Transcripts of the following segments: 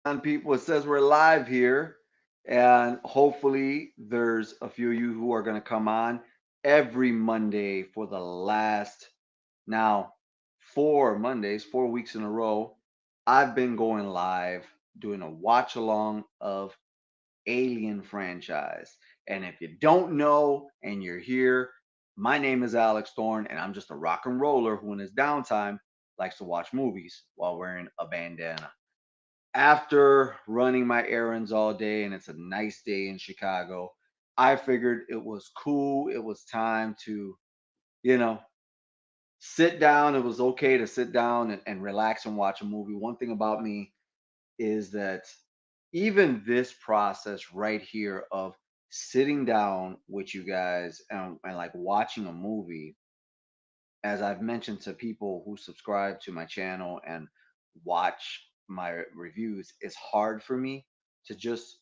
on, people. It says we're live here, and hopefully, there's a few of you who are going to come on every Monday for the last now 4 Mondays, 4 weeks in a row. I've been going live doing a watch along of Alien franchise. And if you don't know and you're here, my name is Alex Thorne, and I'm just a rock and roller who, in his downtime, likes to watch movies while wearing a bandana. After running my errands all day, and it's a nice day in Chicago, I figured it was cool. It was time to, you know, sit down. It was okay to sit down and relax and watch a movie. One thing about me is that even this process right here of sitting down with you guys and like watching a movie, as I've mentioned to people who subscribe to my channel and watch my reviews, it's hard for me to just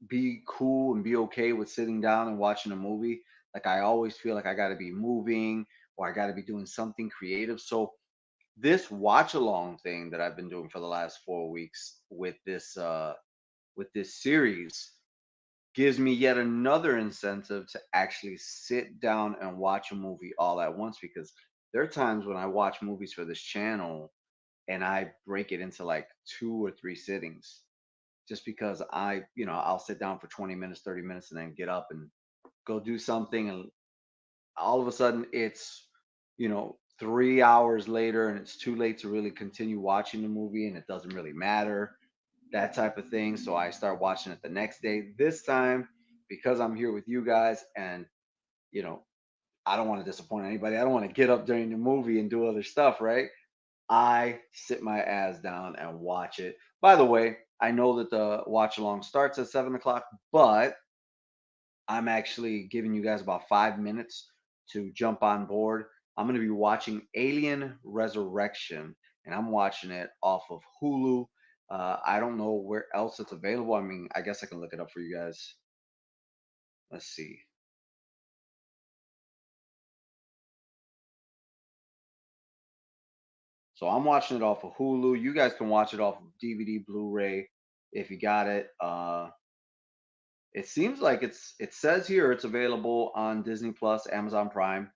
be cool and be okay with sitting down and watching a movie. Like, I always feel like I got to be moving or I got to be doing something creative. So this watch along thing that I've been doing for the last 4 weeks with this series gives me yet another incentive to actually sit down and watch a movie all at once, because there are times when I watch movies for this channel and I break it into like 2 or 3 sittings, just because I'll sit down for 20 minutes, 30 minutes, and then get up and go do something. And all of a sudden, it's, 3 hours later and it's too late to really continue watching the movie, and it doesn't really matter, that type of thing. So I start watching it the next day. This time, because I'm here with you guys, and you know, I don't want to disappoint anybody. I don't want to get up during the movie and do other stuff, right? I sit my ass down and watch it. By the way, I know that the watch along starts at 7 o'clock, but I'm actually giving you guys about 5 minutes to jump on board. I'm going to be watching Alien Resurrection, and I'm watching it off of Hulu. I don't know where else it's available. I mean, I guess I can look it up for you guys. Let's see. So I'm watching it off of Hulu. You guys can watch it off of DVD, Blu-ray, if you got it. It seems like it says here it's available on Disney Plus, Amazon Prime,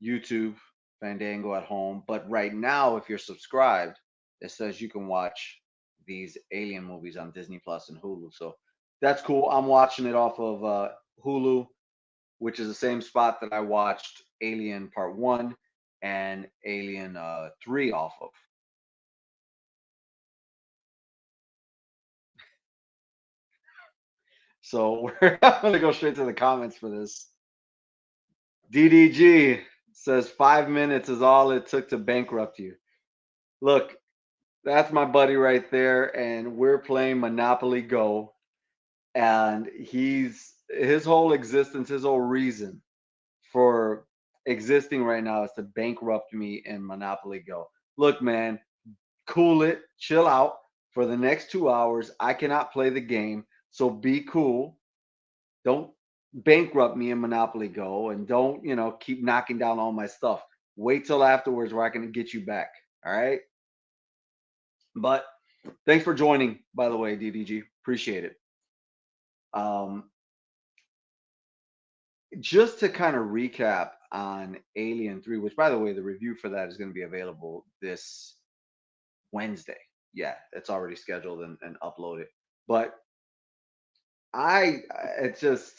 YouTube, Fandango at home. But right now, if you're subscribed, it says you can watch these Alien movies on Disney Plus and Hulu. So that's cool. I'm watching it off of Hulu, which is the same spot that I watched Alien Part 1 and Alien 3 off of. So I'm going to go straight to the comments for this. DDG says 5 minutes is all it took to bankrupt you. Look, that's my buddy right there, and we're playing Monopoly Go. And his whole existence, his whole reason for existing right now is to bankrupt me in Monopoly Go. Look, man, cool it, chill out. For the next 2 hours, I cannot play the game, so be cool. Don't bankrupt me in Monopoly Go, and don't, keep knocking down all my stuff. Wait till afterwards where I can get you back. All right. But thanks for joining, by the way, DDG. Appreciate it. Um, just to kind of recap on Alien 3, which, by the way, the review for that is going to be available this Wednesday. Yeah, it's already scheduled and uploaded. But I, it's just,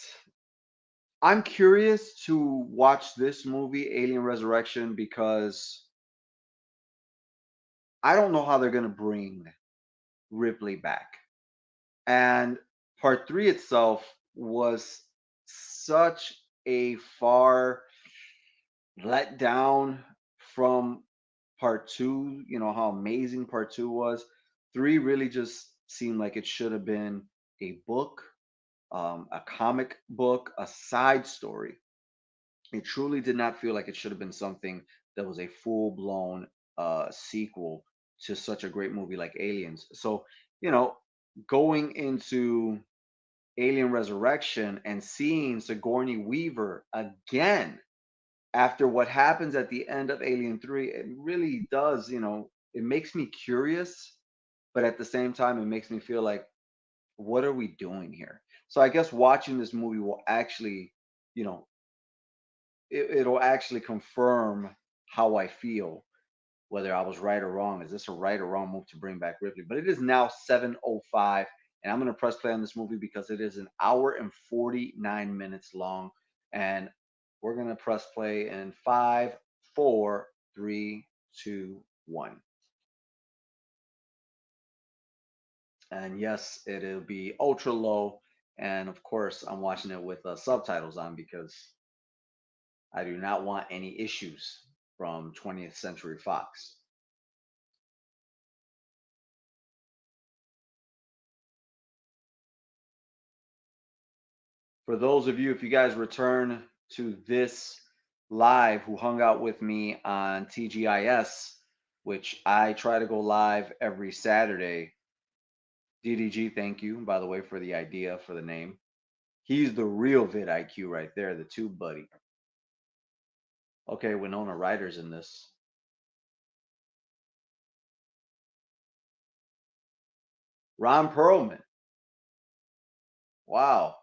I'm curious to watch this movie, Alien Resurrection, because I don't know how they're going to bring Ripley back. And part three itself was such a far let down from part two, how amazing part two was. Three really just seemed like it should have been a book, a comic book, a side story. It truly did not feel like it should have been something that was a full blown sequel to such a great movie like Aliens. So, you know, going into Alien Resurrection and seeing Sigourney Weaver again after what happens at the end of Alien 3, it really does, it makes me curious but at the same time, it makes me feel like, what are we doing here? So I guess watching this movie will actually, you know, it'll actually confirm how I feel, whether I was right or wrong. Is this a right or wrong move to bring back Ripley? But it is now 7:05, and I'm going to press play on this movie because it is an hour and 49 minutes long. And we're going to press play in five, four, three, two, one. And yes, it'll be ultra low. And of course, I'm watching it with subtitles on because I do not want any issues from 20th Century Fox. For those of you, if you guys return to this live who hung out with me on TGIS, which I try to go live every Saturday. DDG, thank you, by the way, for the idea for the name. He's the real vidIQ right there, the tube buddy. Okay, Winona Ryder's in this. Ron Perlman. Wow.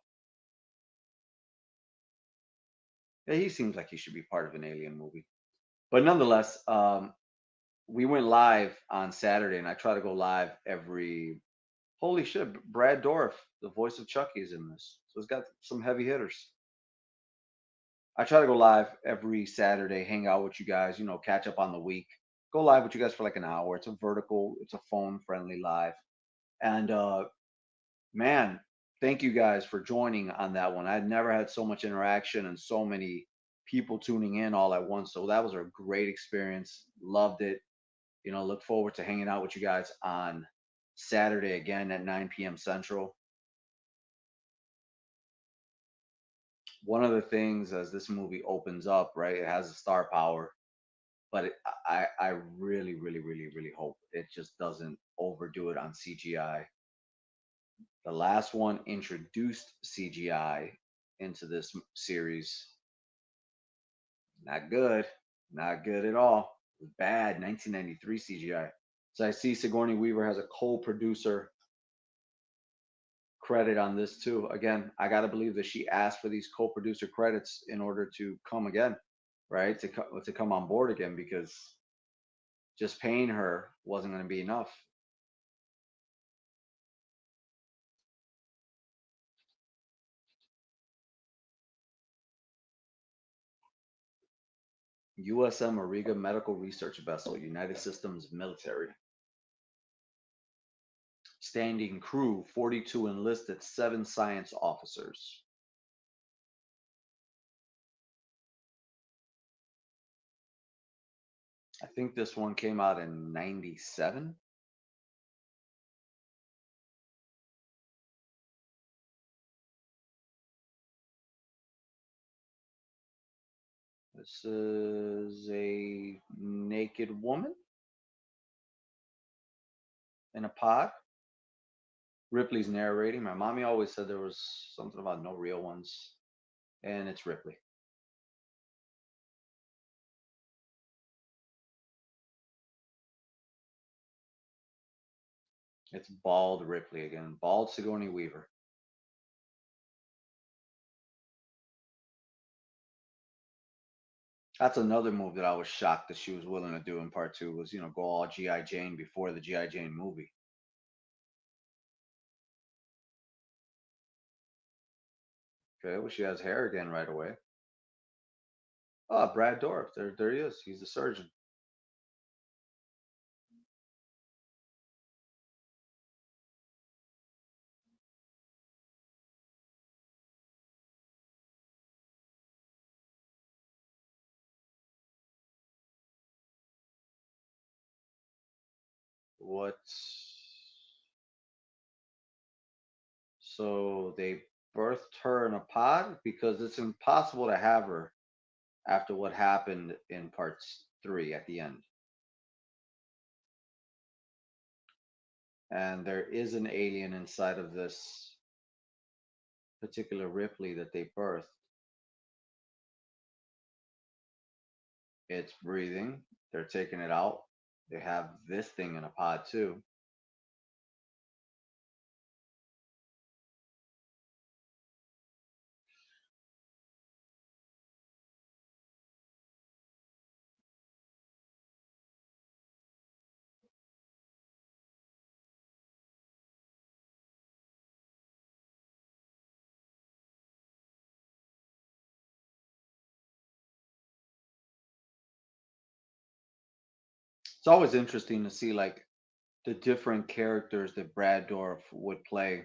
Yeah, he seems like he should be part of an alien movie. But nonetheless, we went live on Saturday, and I try to go live every. Holy shit! Brad Dorff, the voice of Chucky, is in this, so it's got some heavy hitters. I try to go live every Saturday, hang out with you guys, catch up on the week. Go live with you guys for like an hour. It's a vertical, it's a phone friendly live, and man, thank you guys for joining on that one. I'd never had so much interaction and so many people tuning in all at once. So that was a great experience. Loved it. Look forward to hanging out with you guys on Saturday again at 9 p.m. Central. One of the things as this movie opens up, right, it has a star power, but I really, really, really, really hope it just doesn't overdo it on CGI. The last one introduced CGI into this series. Not good. Not good at all. Bad 1993 CGI. So I see Sigourney Weaver has a co-producer credit on this too. Again, I got to believe that she asked for these co-producer credits in order to come again, right? To come on board again because just paying her wasn't going to be enough. USM Ariga Medical Research Vessel, United Systems Military. Standing crew, 42 enlisted, 7 science officers. I think this one came out in 97. This is a naked woman in a pod. Ripley's narrating. My mommy always said there was something about no real ones, and it's Ripley. It's bald Ripley again. Bald Sigourney Weaver. That's another move that I was shocked that she was willing to do in part two was, go all G.I. Jane before the G.I. Jane movie. Okay, well, she has hair again right away. Oh, Brad Dorff. There he is. He's the surgeon. What? So they birthed her in a pod because it's impossible to have her after what happened in parts three at the end. And there is an alien inside of this particular Ripley that they birthed. It's breathing. They're taking it out. They have this thing in a pod too. It's always interesting to see like the different characters that Brad Dourif would play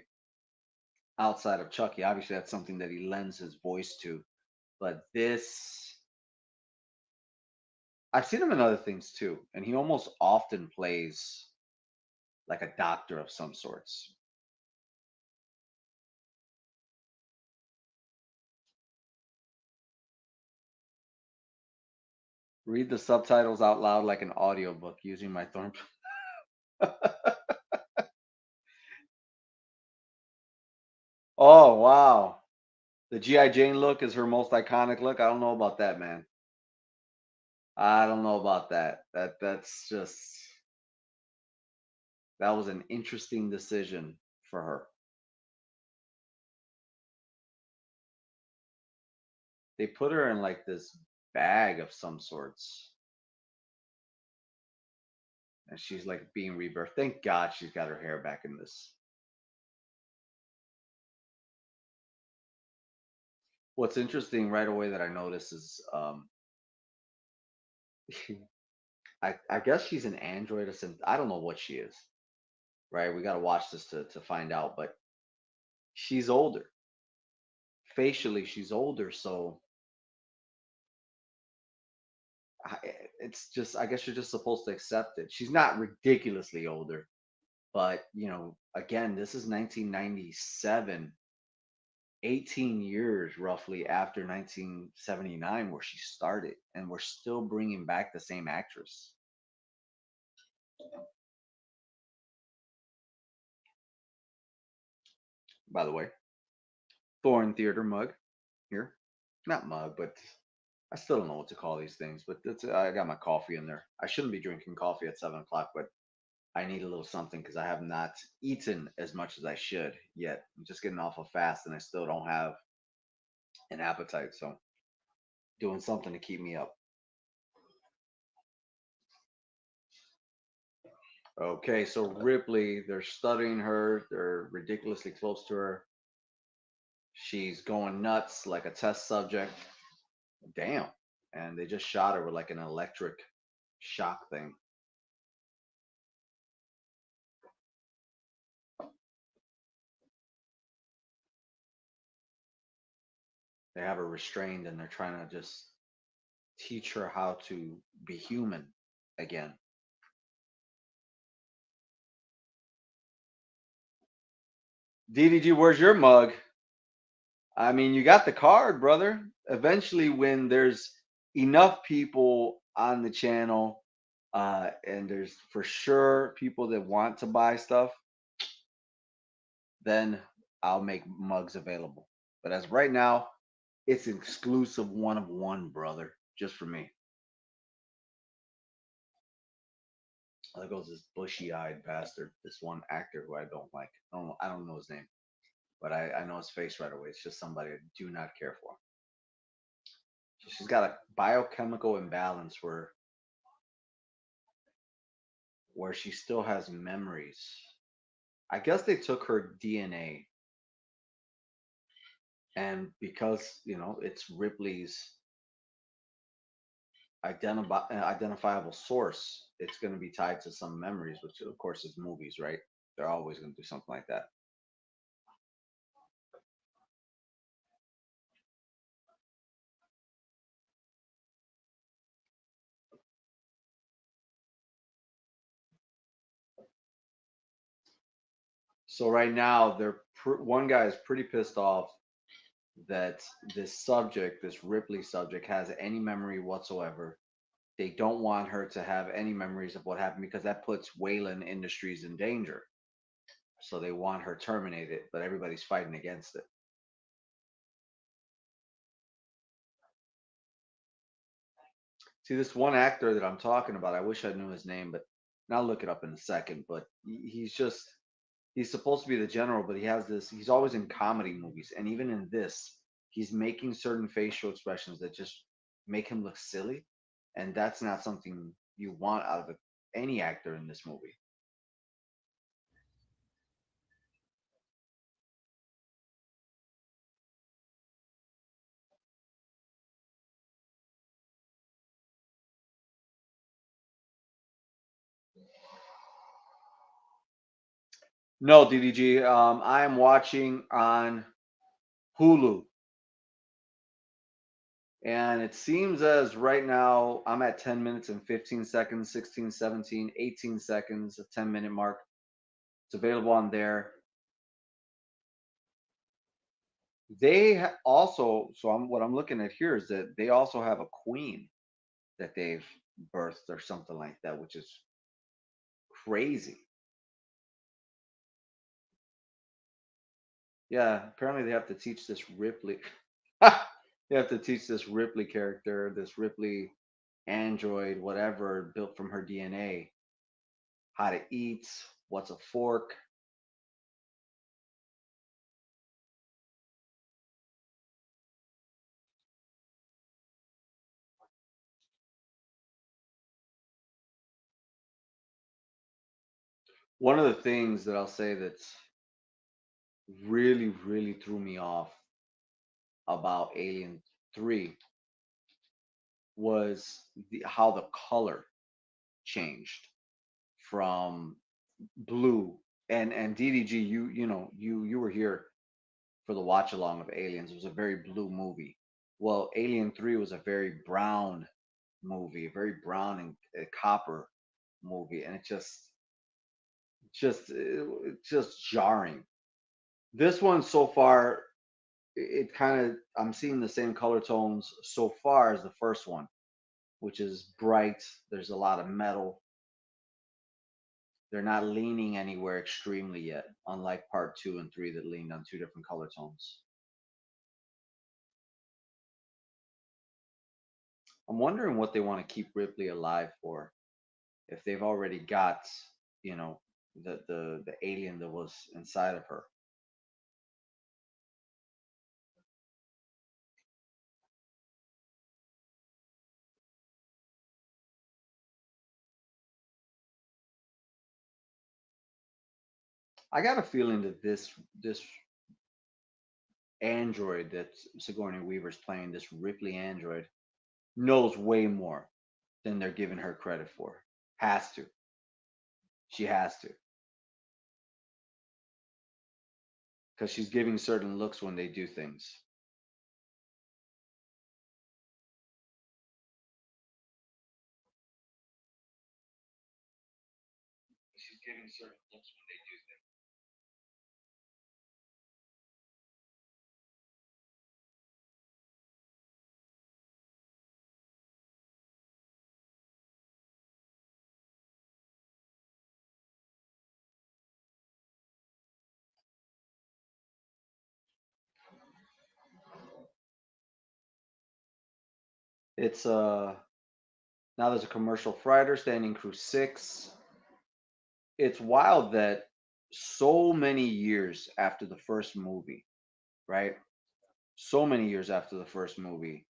outside of Chucky. Obviously, that's something that he lends his voice to. But this, I've seen him in other things too, and he almost often plays like a doctor of some sorts. Read the subtitles out loud like an audiobook using my thorn. Oh wow. The G.I. Jane look is her most iconic look. I don't know about that, man. I don't know about that. That's just that was an interesting decision for her. They put her in like this bag of some sorts, and she's like being rebirthed. Thank God she's got her hair back in this. What's interesting right away that I notice is I guess she's an android or something. I don't know what she is. Right? We got to watch this to find out, but she's older. Facially, she's older, so it's just I guess you're just supposed to accept it. She's not ridiculously older, but again, this is 1997, 18 years roughly after 1979 where she started, and we're still bringing back the same actress. By the way, Thorn Theater mug here, not mug, but I still don't know what to call these things. But I got my coffee in there. I shouldn't be drinking coffee at 7 o'clock, but I need a little something because I have not eaten as much as I should yet. I'm just getting off a fast and I still don't have an appetite. So doing something to keep me up. Okay, so Ripley, they're studying her. They're ridiculously close to her. She's going nuts like a test subject. Damn. And they just shot her with like an electric shock thing. They have her restrained and they're trying to just teach her how to be human again. DDG, where's your mug? I mean, you got the card, brother. Eventually, when there's enough people on the channel, and there's for sure people that want to buy stuff, then I'll make mugs available. But as right now, it's an exclusive one of one, brother, just for me. There goes this bushy-eyed bastard, this one actor who I don't like. I don't know his name, but I know his face right away. It's just somebody I do not care for. So she's got a biochemical imbalance where she still has memories. I guess they took her DNA, and because it's Ripley's identifiable source, it's going to be tied to some memories, which of course is movies, right? They're always going to do something like that. So right now, one guy is pretty pissed off that this Ripley subject, has any memory whatsoever. They don't want her to have any memories of what happened because that puts Wayland Industries in danger. So they want her terminated, but everybody's fighting against it. See, this one actor that I'm talking about, I wish I knew his name, but and I'll look it up in a second. But he's supposed to be the general, but he's always in comedy movies. And even in this, he's making certain facial expressions that just make him look silly. And that's not something you want out of any actor in this movie. No, DDG. I am watching on Hulu, and it seems as right now I'm at 10 minutes and 15 seconds, 16, 17, 18 seconds, a 10-minute mark. It's available on there. Also, so what I'm looking at here is that they also have a queen that they've birthed or something like that, which is crazy. Yeah, apparently they have to teach this Ripley. They have to teach this Ripley character, this Ripley android, whatever, built from her DNA, how to eat, what's a fork. One of the things that I'll say that's really, really threw me off about Alien 3 was how the color changed from blue and DDG. You were here for the watch along of Aliens. It was a very blue movie. Well, Alien 3 was a very brown movie, a very brown and copper movie, and it's just jarring. This one so far, it kind of I'm seeing the same color tones so far as the first one, which is bright. There's a lot of metal. They're not leaning anywhere extremely yet, unlike part two and three that leaned on two different color tones. I'm wondering what they want to keep Ripley alive for. If they've already got, you know, the alien that was inside of her. I got a feeling that this android that Sigourney Weaver's playing, this Ripley android, knows way more than they're giving her credit for. Has to. She has to. Because she's giving certain looks when they do things. She's giving certain looks when they do things. It's now there's a commercial freighter standing crew six. It's wild that so many years after the first movie, right? So many years after the first movie,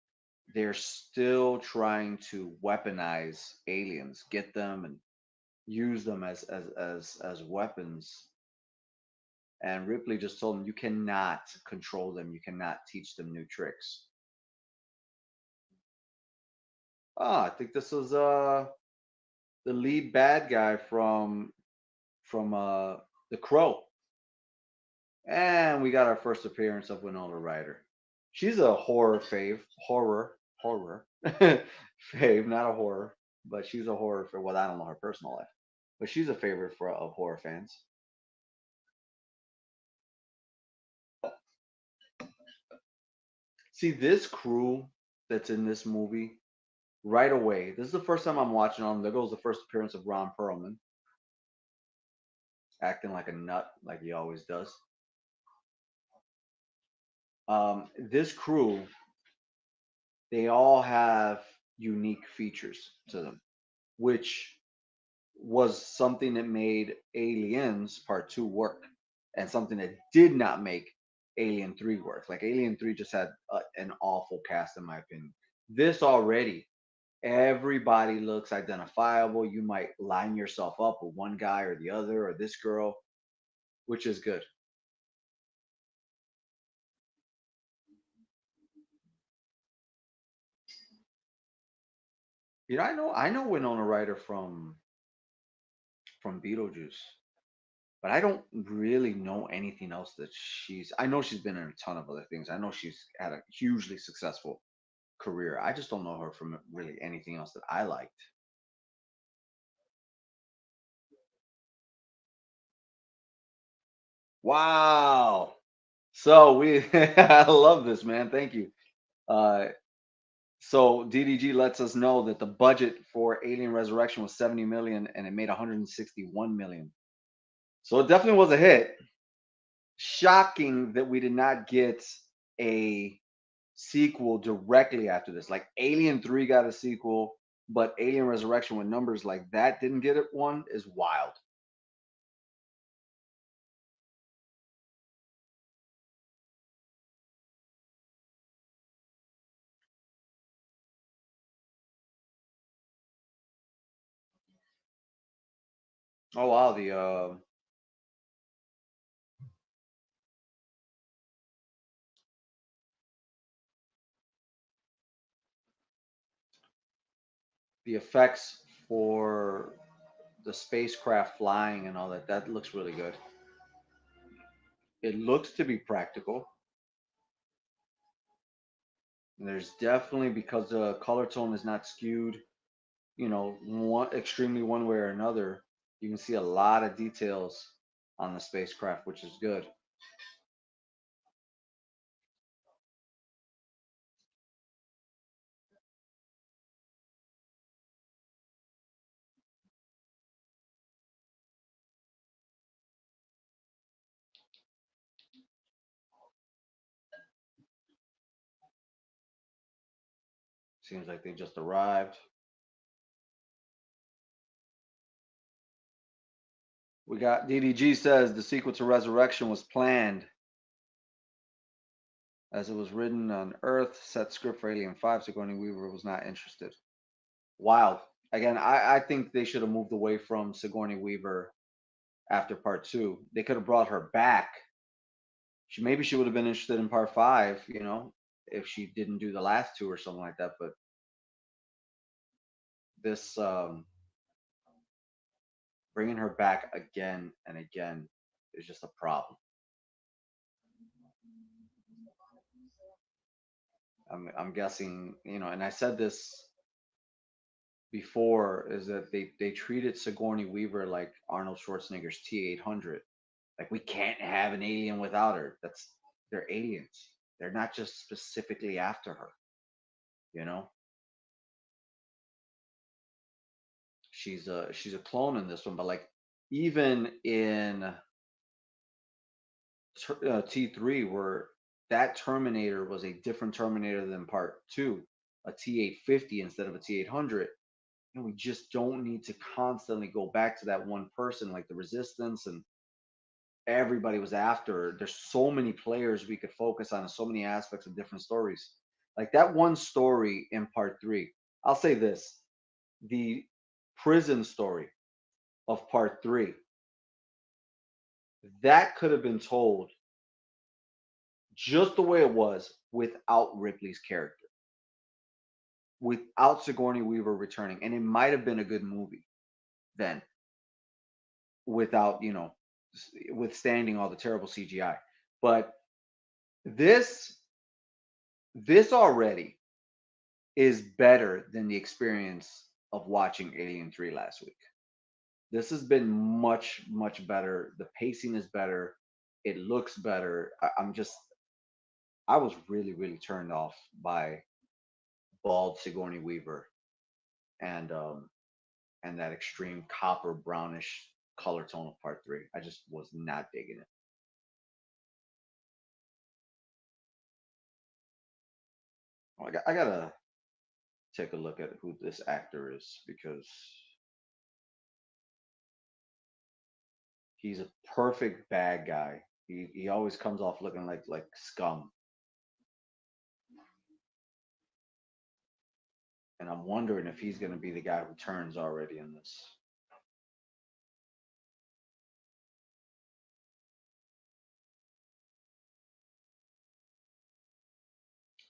they're still trying to weaponize aliens, get them and use them as weapons. And Ripley just told them, you cannot control them, you cannot teach them new tricks. Oh, I think this was the lead bad guy from The Crow. And we got our first appearance of Winona Ryder. She's a horror fave, horror fave, not a horror, but she's a horror for well, I don't know her personal life, but she's a favorite for of horror fans. See this crew that's in this movie right away. This is the first time I'm watching them. There goes the first appearance of Ron Perlman, acting like a nut, like he always does. This crew, they all have unique features to them, which was something that made Aliens Part 2 work and something that did not make Alien 3 work. Like Alien 3 just had an awful cast, in my opinion. This already, everybody looks identifiable. You might line yourself up with one guy or the other or this girl, which is good. I know Winona Ryder from Beetlejuice. but I don't really know anything else that she's. I know she's been in a ton of other things. I know she's had a hugely successful career. I just don't know her from really anything else that I liked. Wow. So we, I love this, man. Thank you. Uh, so DDG lets us know that the budget for Alien Resurrection was 70 million and it made 161 million. So it definitely was a hit. Shocking that we did not get a sequel directly after this. Like Alien 3 got a sequel, but Alien Resurrection with numbers like that didn't get it one is wild. Oh wow, the effects for the spacecraft flying and all that, that looks really good. It looks to be practical. And there's definitely, because the color tone is not skewed, one extremely one way or another, you can see a lot of details on the spacecraft, which is good. Seems like they just arrived. We got DDG says the sequel to Resurrection was planned as it was written on Earth, set script for Alien 5. Sigourney Weaver was not interested. Wild. Again, I think they should have moved away from Sigourney Weaver after part two. They could have brought her back. Maybe she would have been interested in part five, if she didn't do the last two or something like that. But this bringing her back again and again is just a problem. I'm guessing, and I said this before, is that they treated Sigourney Weaver like Arnold Schwarzenegger's T-800. Like we can't have an alien without her. They're aliens. They're not just specifically after her. You know, she's a clone in this one, but like even in T3, where that Terminator was a different Terminator than Part Two, a T-850 instead of a T-800. We just don't need to constantly go back to that one person like the Resistance and everybody was after her. There's so many players we could focus on and so many aspects of different stories. Like that one story in part three. I'll say this: the prison story of part three, that could have been told just the way it was without Ripley's character, without Sigourney Weaver returning. And it might have been a good movie then, without, withstanding all the terrible CGI. But this this already is better than the experience of watching Alien 3 last week. This has been much, much better. The pacing is better. It looks better. I was really, really turned off by bald Sigourney Weaver and and that extreme copper brownish color tone of part three. I just was not digging it. I gotta take a look at who this actor is because he's a perfect bad guy. He always comes off looking like scum, and I'm wondering if he's gonna be the guy who turns already in this.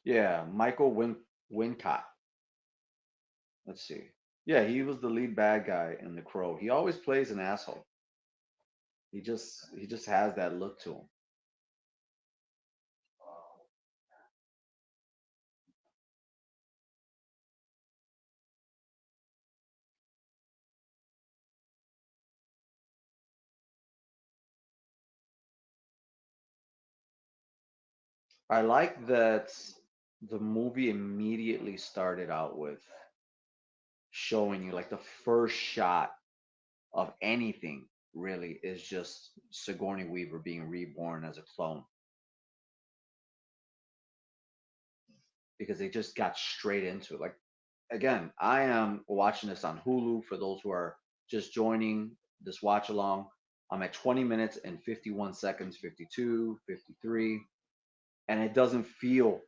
Yeah, Michael Wincott. Let's see. Yeah, he was the lead bad guy in The Crow. He always plays an asshole. He just has that look to him. I like that the movie immediately started out with showing you like the first shot of anything really is just Sigourney Weaver being reborn as a clone because they just got straight into it. Like again, I am watching this on Hulu for those who are just joining this watch along. I'm at 20 minutes and 51 seconds, 52, 53, and it doesn't feel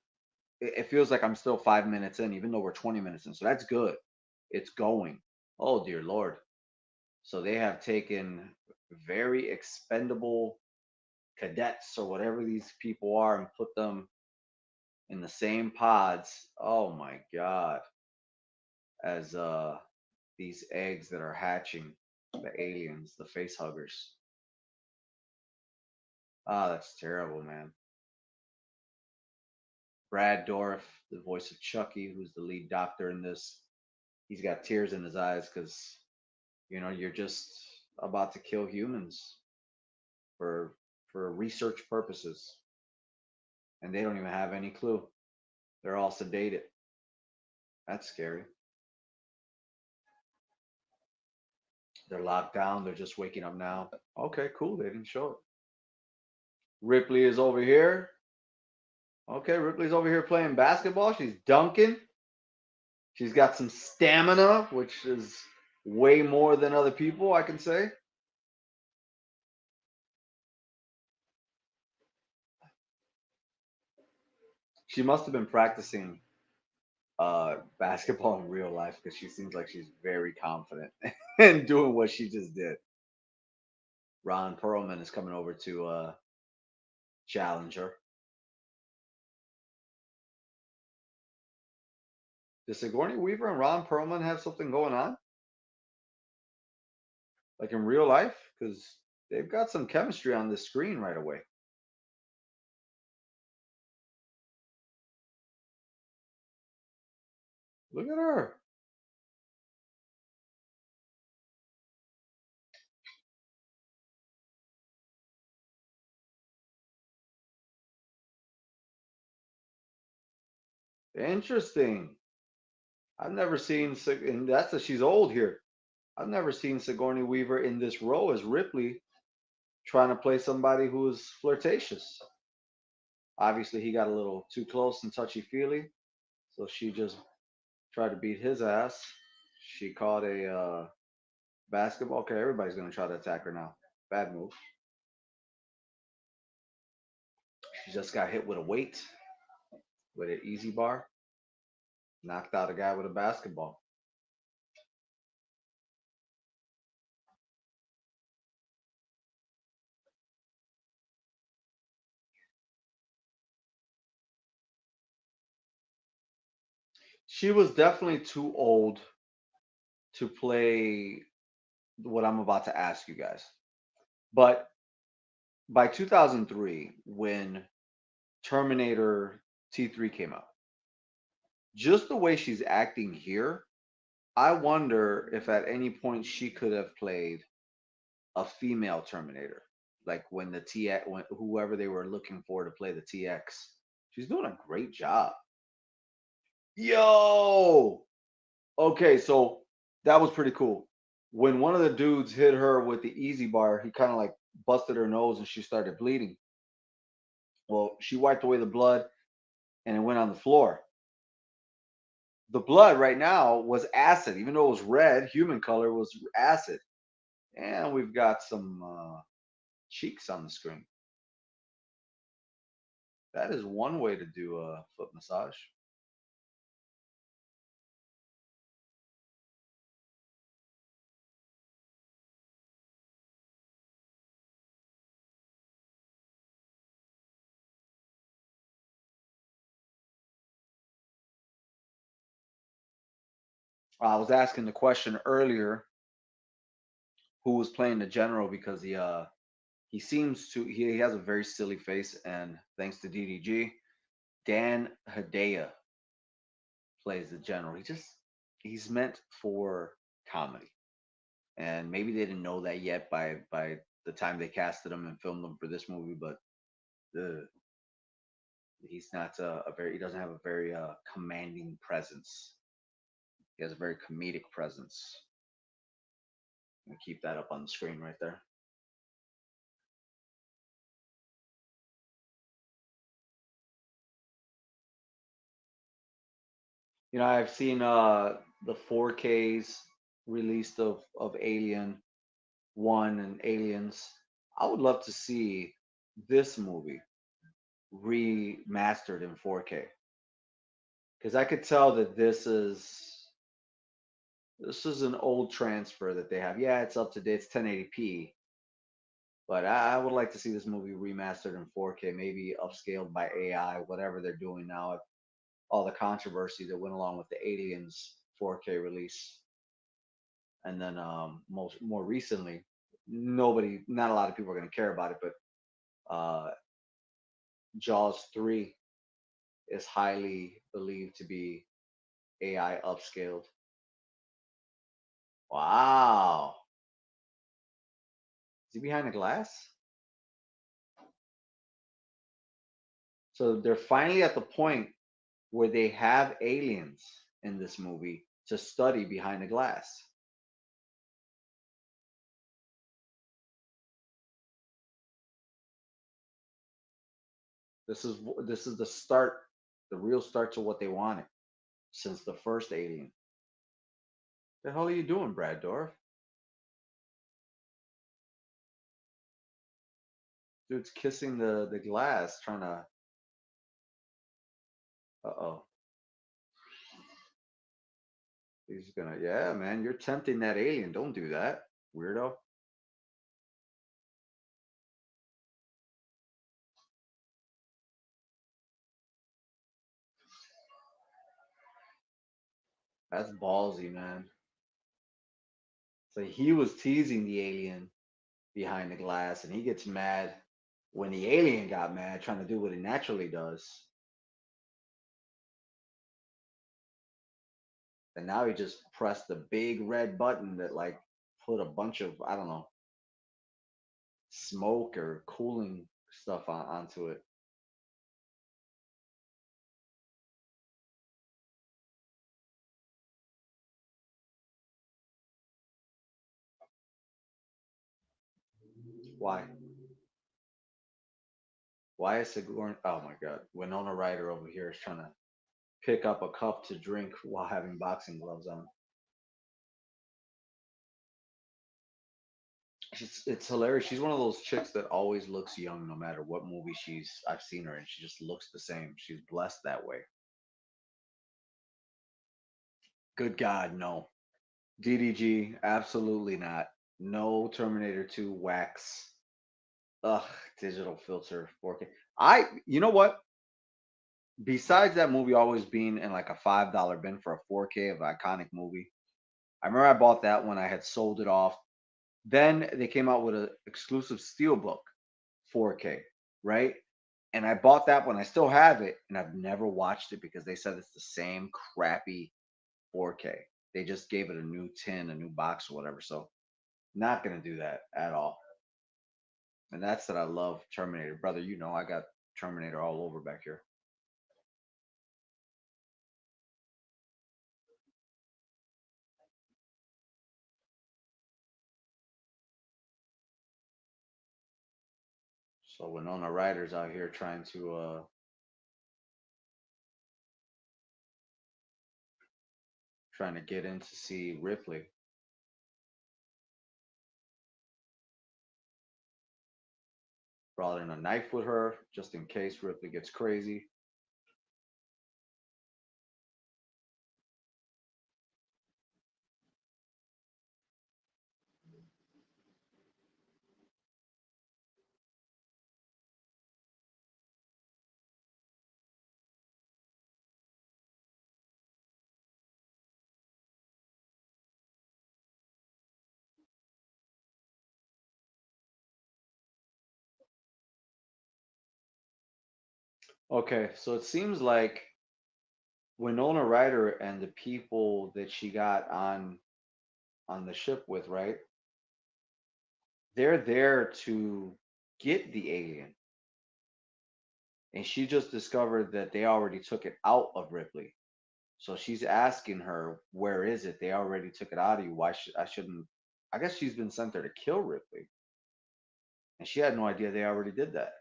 it feels like I'm still 5 minutes in, even though we're 20 minutes in. So that's good. It's going. Oh dear Lord. So they have taken very expendable cadets or whatever these people are and put them in the same pods. Oh my God. As these eggs that are hatching, the aliens, the face huggers. Ah, that's terrible, man. Brad Dourif, the voice of Chucky, who's the lead doctor in this, he's got tears in his eyes because you're just about to kill humans for research purposes, and they don't even have any clue. They're all sedated. That's scary. They're locked down. They're just waking up now. Okay, cool. They didn't show it. Ripley is over here. Okay, Ripley's over here playing basketball. She's dunking. She's got some stamina, which is way more than other people, I can say. She must have been practicing basketball in real life because she seems like she's very confident in doing what she just did. Ron Perlman is coming over to challenge her. Does Sigourney Weaver and Ron Perlman have something going on, like in real life? Because they've got some chemistry on the screen right away. Look at her. Interesting. I've never seen, and that's that she's old here. I've never seen Sigourney Weaver in this role as Ripley trying to play somebody who's flirtatious. Obviously, he got a little too close and touchy feely, so she just tried to beat his ass. She caught a basketball. Okay, everybody's gonna try to attack her now. Bad move. She just got hit with a weight, with an easy bar, knocked out a guy with a basketball. She was definitely too old to play what I'm about to ask you guys. But by 2003, when Terminator T3 came out, just the way she's acting here, I wonder if at any point she could have played a female Terminator, like when the TX, when whoever they were looking for to play the TX. She's doing a great job. Yo, okay, so that was pretty cool. When one of the dudes hit her with the easy bar, he kind of like busted her nose and she started bleeding. Well, she wiped away the blood and it went on the floor. The blood right now was acid, even though it was red, human color was acid. And we've got some cheeks on the screen. That is one way to do a foot massage. I was asking the question earlier who was playing the general because He has a very silly face, and thanks to DDG, Dan Hedaya plays the general. He's meant for comedy, and maybe they didn't know that yet by the time they casted him and filmed him for this movie. But the he's not a very he doesn't have a very commanding presence. He has a very comedic presence. And keep that up on the screen right there. I've seen the 4Ks released of Alien One and Aliens. I would love to see this movie remastered in 4K because I could tell that this is an old transfer that they have. Yeah, it's up to date. It's 1080p, but I would like to see this movie remastered in 4K, maybe upscaled by AI, whatever they're doing now. All the controversy that went along with the Aliens 4K release, and then more recently, not a lot of people are going to care about it, but Jaws 3 is highly believed to be AI upscaled. Wow, is he behind the glass? So they're finally at the point where they have aliens in this movie to study behind the glass. This is the start, the real start to what they wanted since the first Alien. The hell are you doing, Brad Dorff? Dude's kissing the glass, trying to. Uh-oh. He's gonna. Yeah, man, you're tempting that alien. Don't do that, weirdo. That's ballsy, man. So he was teasing the alien behind the glass, and he gets mad when the alien got mad, trying to do what he naturally does. And now he just pressed the big red button that like put a bunch of, I don't know, smoke or cooling stuff onto it. Why? Why is Sigourney? Oh my God, Winona Ryder over here is trying to pick up a cup to drink while having boxing gloves on. It's hilarious. She's one of those chicks that always looks young, no matter what movie I've seen her in. She just looks the same. She's blessed that way. Good God, no. DDG, absolutely not. No Terminator 2 wax. Ugh, digital filter 4K. You know what? Besides that movie always being in like a $5 bin for a 4K of an iconic movie, I remember I bought that when I had sold it off. Then they came out with an exclusive Steelbook 4K, right? And I bought that one. I still have it, and I've never watched it because they said it's the same crappy 4K. They just gave it a new tin, a new box, or whatever. So, not gonna do that at all. And that's that I love Terminator, brother. I got Terminator all over back here. So Winona Ryder's out here trying to get in to see Ripley. Brought in a knife with her just in case Ripley gets crazy. Okay, so it seems like Winona Ryder and the people that she got on the ship with, right? They're there to get the alien, and she just discovered that they already took it out of Ripley. So she's asking her, "Where is it? They already took it out of you. Why should I shouldn't?" I guess she's been sent there to kill Ripley, and she had no idea they already did that.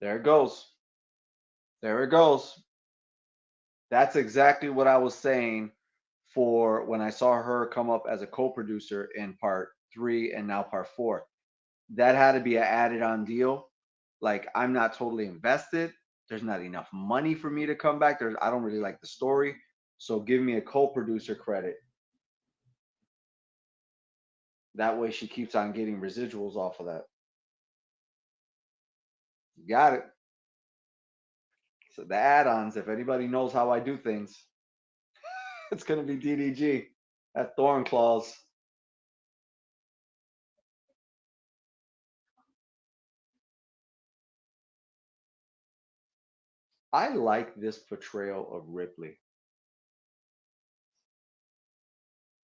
There it goes. There it goes. That's exactly what I was saying for when I saw her come up as a co-producer in part three and now part four. That had to be an added on deal. Like I'm not totally invested. There's not enough money for me to come back. I don't really like the story. So give me a co-producer credit. That way she keeps on getting residuals off of that. Got it. So the add-ons, if anybody knows how I do things, it's gonna be DDG at Thorn Claws. I like this portrayal of Ripley.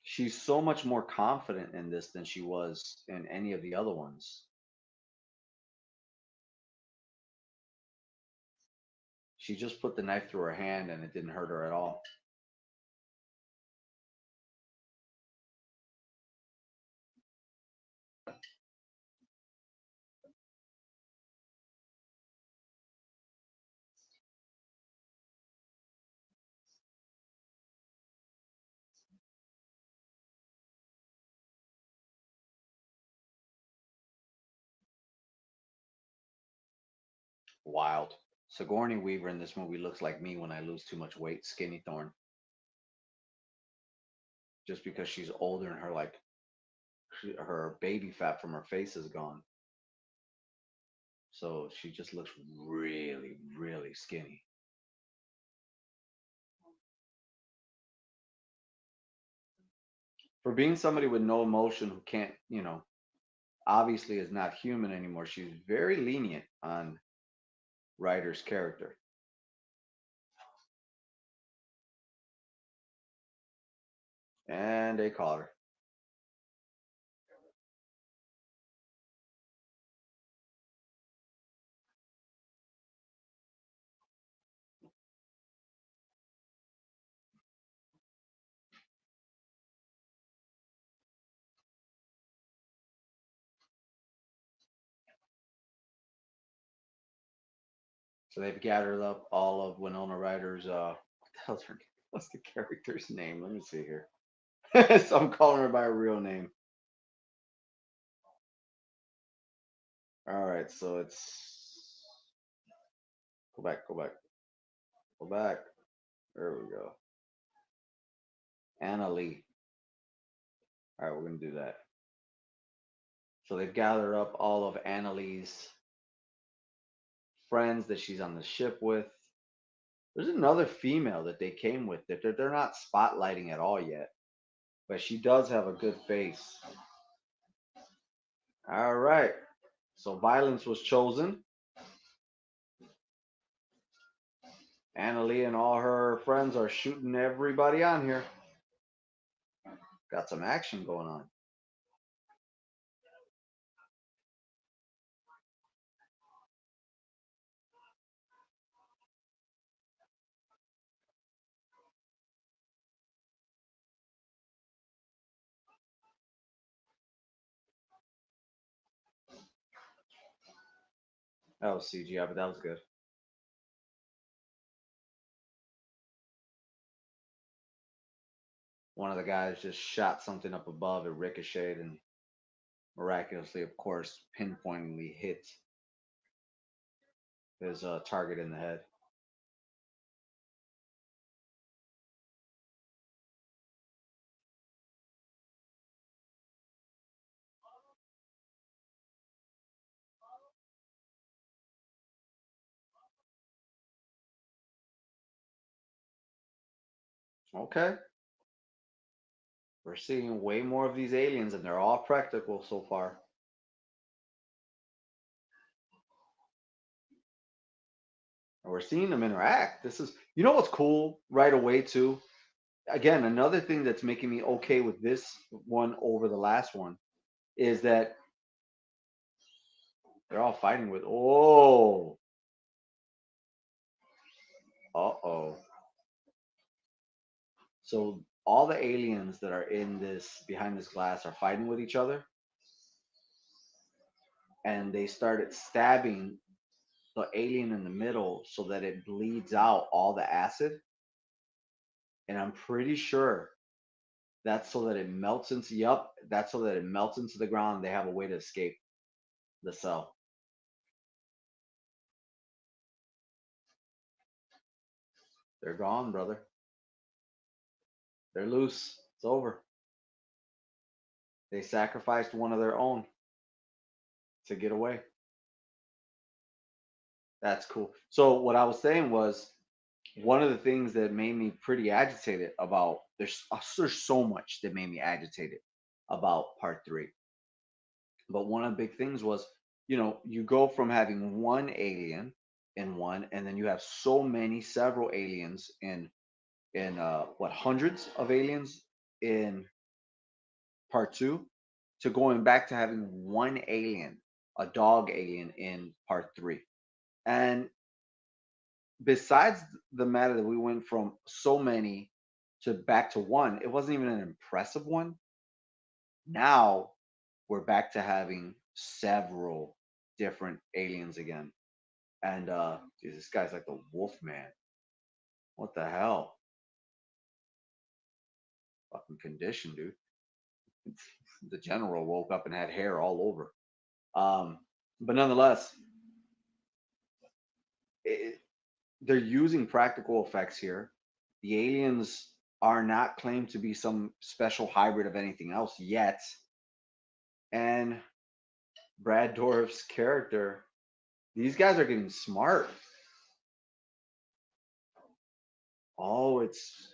She's so much more confident in this than she was in any of the other ones. She just put the knife through her hand and it didn't hurt her at all. Wild. Sigourney Weaver in this movie looks like me when I lose too much weight, skinny Thorn, just because she's older and her baby fat from her face is gone. So she just looks really, really skinny. For being somebody with no emotion who can't, obviously is not human anymore, she's very lenient on Ryder's character. And they caught her. So they've gathered up all of Winona Ryder's what the hell's her name? What's the character's name? Let me see here. So I'm calling her by her real name. All right, so it's go back, go back, go back. There we go. Anna Lee. All right, we're gonna do that. So they've gathered up all of Anna Lee's friends that she's on the ship with. There's another female that they came with that they're not spotlighting at all yet, but she does have a good face. All right. So violence was chosen. Annalie and all her friends are shooting everybody on here. Got some action going on. That was CGI, but that was good. One of the guys just shot something up above, it ricocheted, and miraculously, of course, pinpointingly hit his target in the head. Okay. We're seeing way more of these aliens, and they're all practical so far. And we're seeing them interact. This is, you know, what's cool right away too. Again, another thing that's making me okay with this one over the last one is that they're all fighting with. Oh, uh-oh. So all the aliens that are in this behind this glass are fighting with each other, and they started stabbing the alien in the middle so that it bleeds out all the acid. And I'm pretty sure that's so that it melts into, yup, that's so that it melts into the ground. They have a way to escape the cell. They're gone, brother. They're loose. It's over. They sacrificed one of their own to get away. That's cool. So what I was saying was one of the things that made me pretty agitated about, there's so much that made me agitated about part three. But one of the big things was, you know, you go from having one alien in one, and then you have so many, several aliens in what, hundreds of aliens in part two, to going back to having one alien, a dog alien in part three. And besides the matter that we went from so many to back to one, it wasn't even an impressive one. Now we're back to having several different aliens again. And geez, this guy's like the wolf man. What the hell? Fucking condition, dude. The general woke up and had hair all over. But nonetheless, it, they're using practical effects here. The aliens are not claimed to be some special hybrid of anything else yet. And Brad Dourif's character, these guys are getting smart. Oh, it's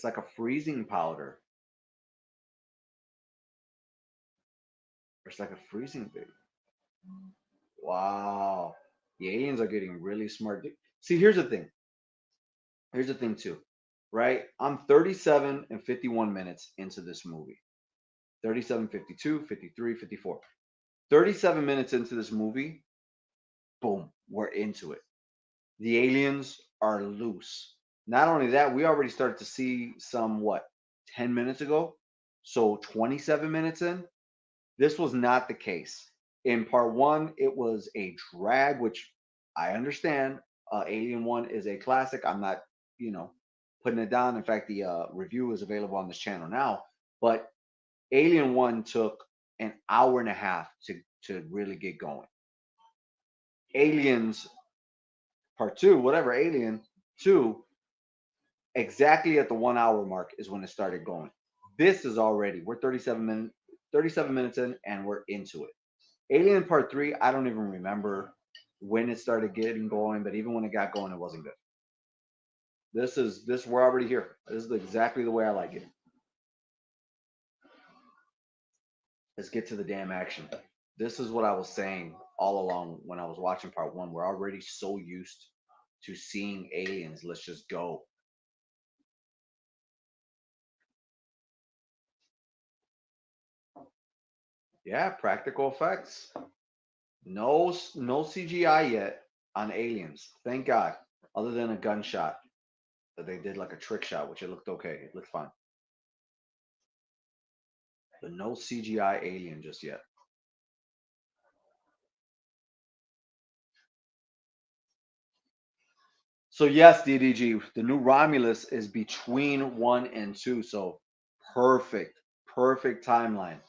like a freezing powder. It's like a freezing thing. Wow. The aliens are getting really smart. See, here's the thing. Here's the thing too, right? I'm 37 and 51 minutes into this movie. 37, 52, 53, 54. 37 minutes into this movie, boom, we're into it. The aliens are loose. Not only that, we already started to see some, what, 10 minutes ago? So 27 minutes in, this was not the case. In part one, it was a drag, which I understand. Alien 1 is a classic. I'm not, you know, putting it down. In fact, the review is available on this channel now. But Alien 1 took an hour and a half to really get going. Aliens Part 2, whatever, Alien 2, exactly at the 1 hour mark is when it started going. This is already, we're 37 minutes in, and we're into it. Alien Part 3, I don't even remember when it started getting going, but even when it got going, it wasn't good. This we're already here. This is exactly the way I like it. Let's get to the damn action. This is what I was saying all along when I was watching part one. We're already so used to seeing aliens. Let's just go. Yeah, practical effects. No CGI yet on aliens. Thank God. Other than a gunshot that they did like a trick shot, which it looked okay. It looked fine. But no CGI alien just yet. So yes, DDG, the new Romulus is between one and two. So perfect, perfect timeline.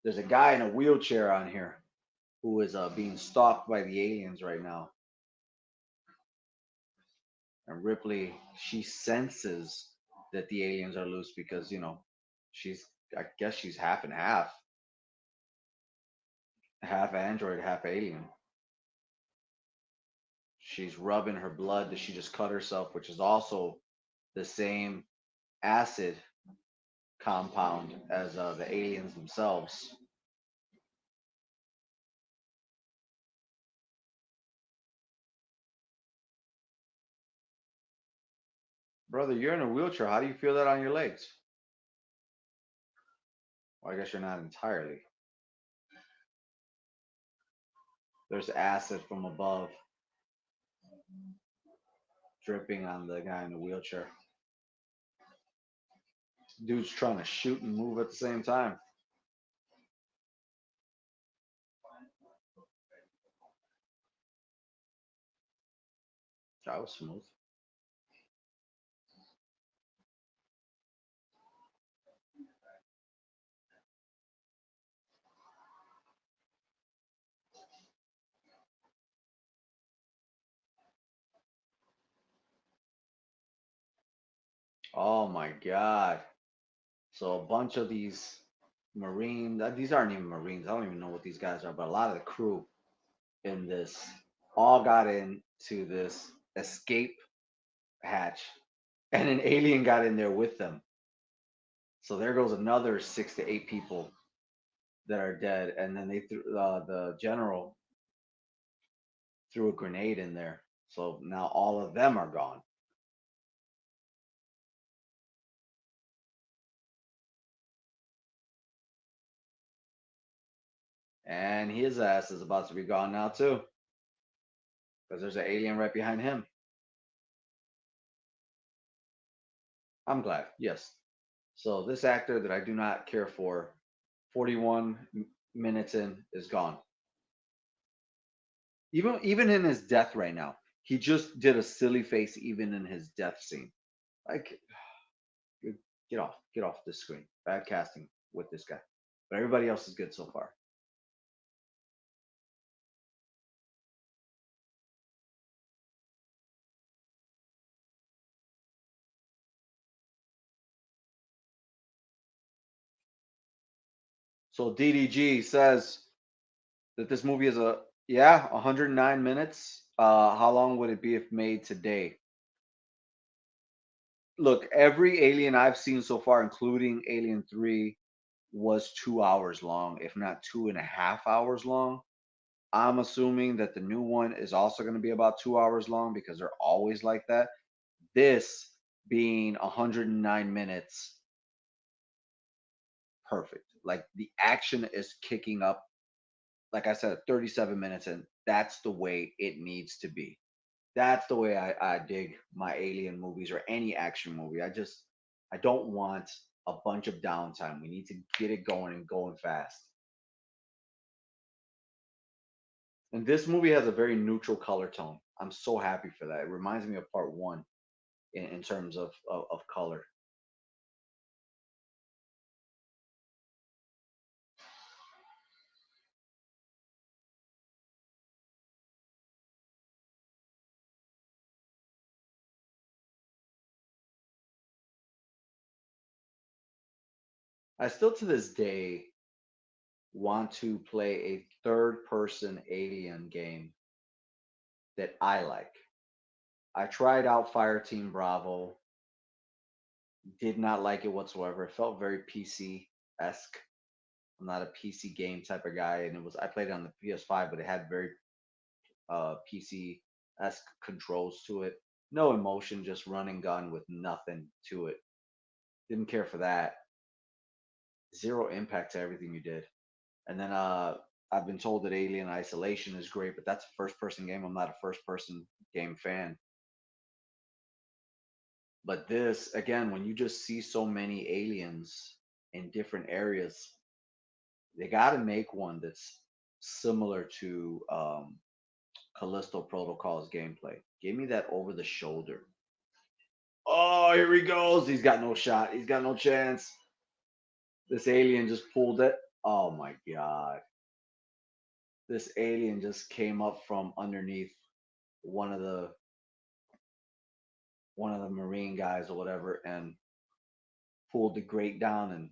There's a guy in a wheelchair on here who is being stalked by the aliens right now. And Ripley, she senses that the aliens are loose because, you know, she's, I guess she's half and half, half android, half alien. She's rubbing her blood that she just cut herself, which is also the same acid compound as the aliens themselves. Brother, you're in a wheelchair. How do you feel that on your legs? Well, I guess you're not entirely. There's acid from above dripping on the guy in the wheelchair. Dude's trying to shoot and move at the same time. That was smooth. Oh my God. So a bunch of these Marines, these aren't even Marines. I don't even know what these guys are, but a lot of the crew in this all got into this escape hatch, and an alien got in there with them. So there goes another 6 to 8 people that are dead, and then they threw the general threw a grenade in there. So now all of them are gone. And his ass is about to be gone now too, because there's an alien right behind him. I'm glad. Yes. So this actor that I do not care for, 41 minutes in, is gone. Even in his death right now, he just did a silly face even in his death scene. Like, get off this screen. Bad casting with this guy, but everybody else is good so far. So DDG says that this movie is a yeah 109 minutes. How long would it be if made today? Look, every Alien I've seen so far, including Alien 3, was 2 hours long, if not 2.5 hours long. I'm assuming that the new one is also going to be about 2 hours long because they're always like that. This being 109 minutes, perfect. Like the action is kicking up. Like I said, 37 minutes in. That's the way it needs to be. That's the way I dig my alien movies or any action movie. I don't want a bunch of downtime. We need to get it going and going fast. And this movie has a very neutral color tone. I'm so happy for that. It reminds me of part one in terms of color. I still to this day want to play a third person alien game that I like. I tried out Fireteam Bravo, did not like it whatsoever. It felt very PC esque. I'm not a PC game type of guy, and it was I played it on the PS5, but it had very PC esque controls to it. No emotion, just run and gun with nothing to it. Didn't care for that. Zero impact to everything you did. And then I've been told that Alien Isolation is great, but that's a first person game. I'm not a first person game fan. But this, again, when you just see so many aliens in different areas, they got to make one that's similar to Callisto Protocol's gameplay. Give me that over the shoulder. Oh, here he goes. He's got no shot. He's got no chance. This alien just pulled it. Oh my god. This alien just came up from underneath one of the one of the marine guys or whatever and pulled the grate down and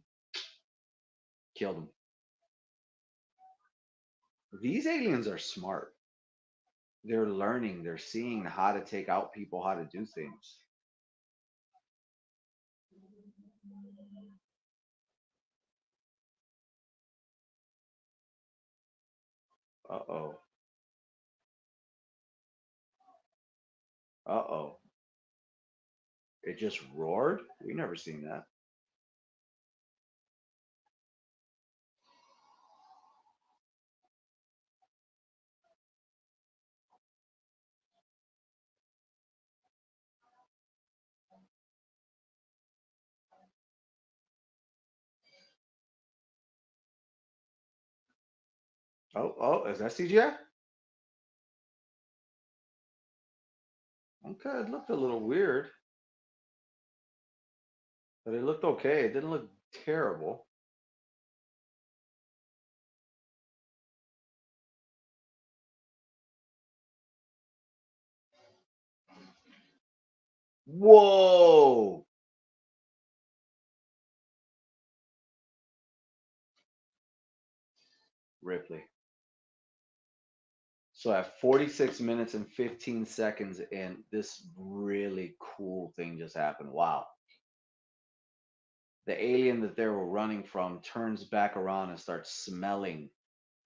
killed him. These aliens are smart. They're learning, they're seeing how to take out people, how to do things. Uh-oh. Uh-oh. It just roared? We never seen that. Oh, oh, is that CGI? Okay, it looked a little weird, but it looked okay. It didn't look terrible. Whoa! Ripley. So at 46 minutes and 15 seconds, and this really cool thing just happened. Wow. The alien that they were running from turns back around and starts smelling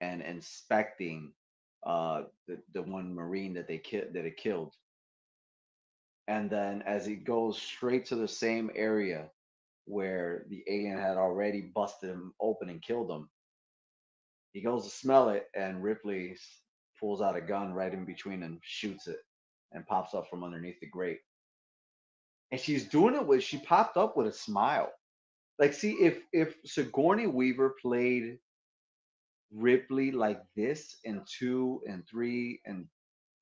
and inspecting the one Marine that that it killed. And then as he goes straight to the same area where the alien had already busted him open and killed him, he goes to smell it, and Ripley pulls out a gun right in between and shoots it and pops up from underneath the grate. And she's doing it with, she popped up with a smile. Like, see, if Sigourney Weaver played Ripley like this in two and three, and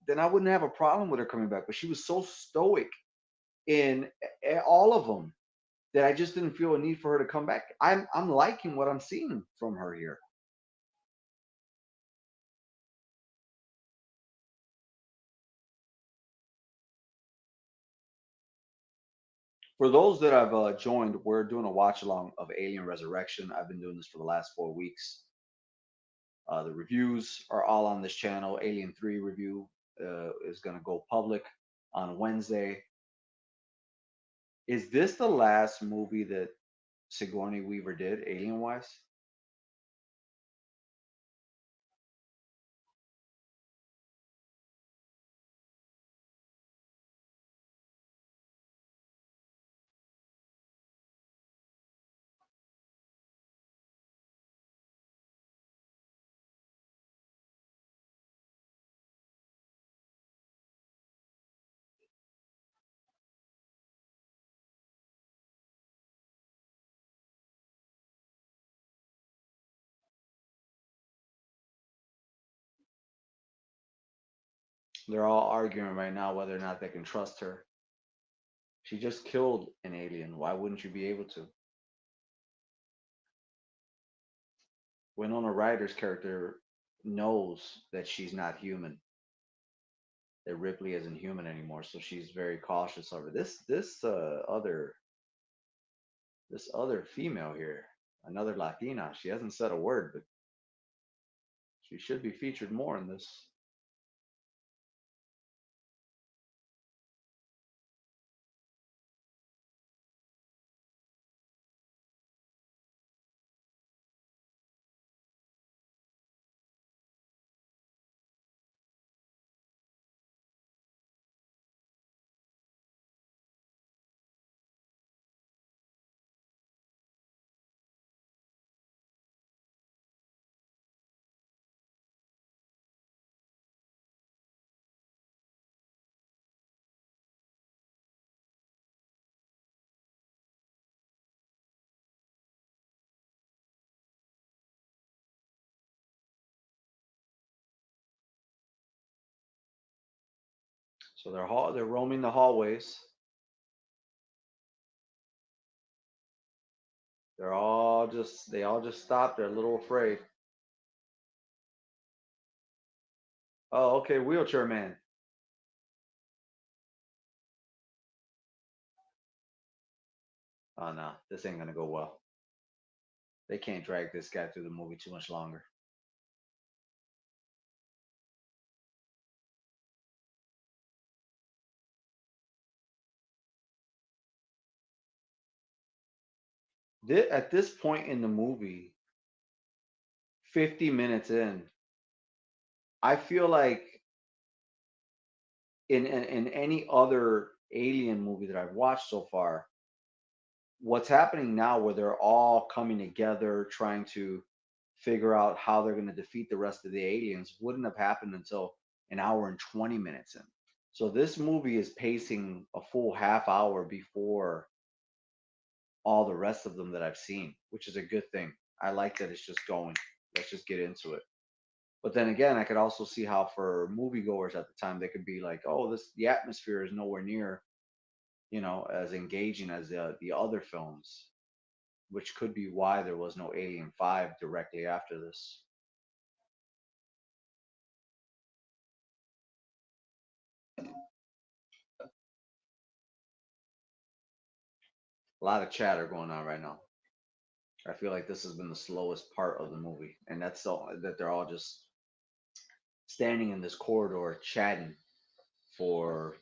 then I wouldn't have a problem with her coming back. But she was so stoic in all of them that I just didn't feel a need for her to come back. I'm liking what I'm seeing from her here. For those that have joined, we're doing a watch along of Alien Resurrection. I've been doing this for the last 4 weeks. The reviews are all on this channel. Alien 3 review is going to go public on Wednesday. Is this the last movie that Sigourney Weaver did, alien wise? They're all arguing right now whether or not they can trust her. She just killed an alien. Why wouldn't you be able to? Winona Ryder's character knows that she's not human, that Ripley isn't human anymore, so she's very cautious of her. This other female here, another Latina, she hasn't said a word, but she should be featured more in this. So they're roaming the hallways. They all just stopped. They're a little afraid. Oh, okay, wheelchair man. Oh no, this ain't gonna go well. They can't drag this guy through the movie too much longer. At this point in the movie, 50 minutes in, I feel like in any other alien movie that I've watched so far, what's happening now where they're all coming together trying to figure out how they're going to defeat the rest of the aliens wouldn't have happened until an hour and 20 minutes in. So this movie is pacing a full half hour before all the rest of them that I've seen, which is a good thing. I like that it's just going. Let's just get into it. But then again, I could also see how for moviegoers at the time they could be like, "Oh, this the atmosphere is nowhere near, as engaging as the other films," which could be why there was no Alien 5 directly after this. A lot of chatter going on right now. I feel like this has been the slowest part of the movie, and that's all that they're all just standing in this corridor chatting for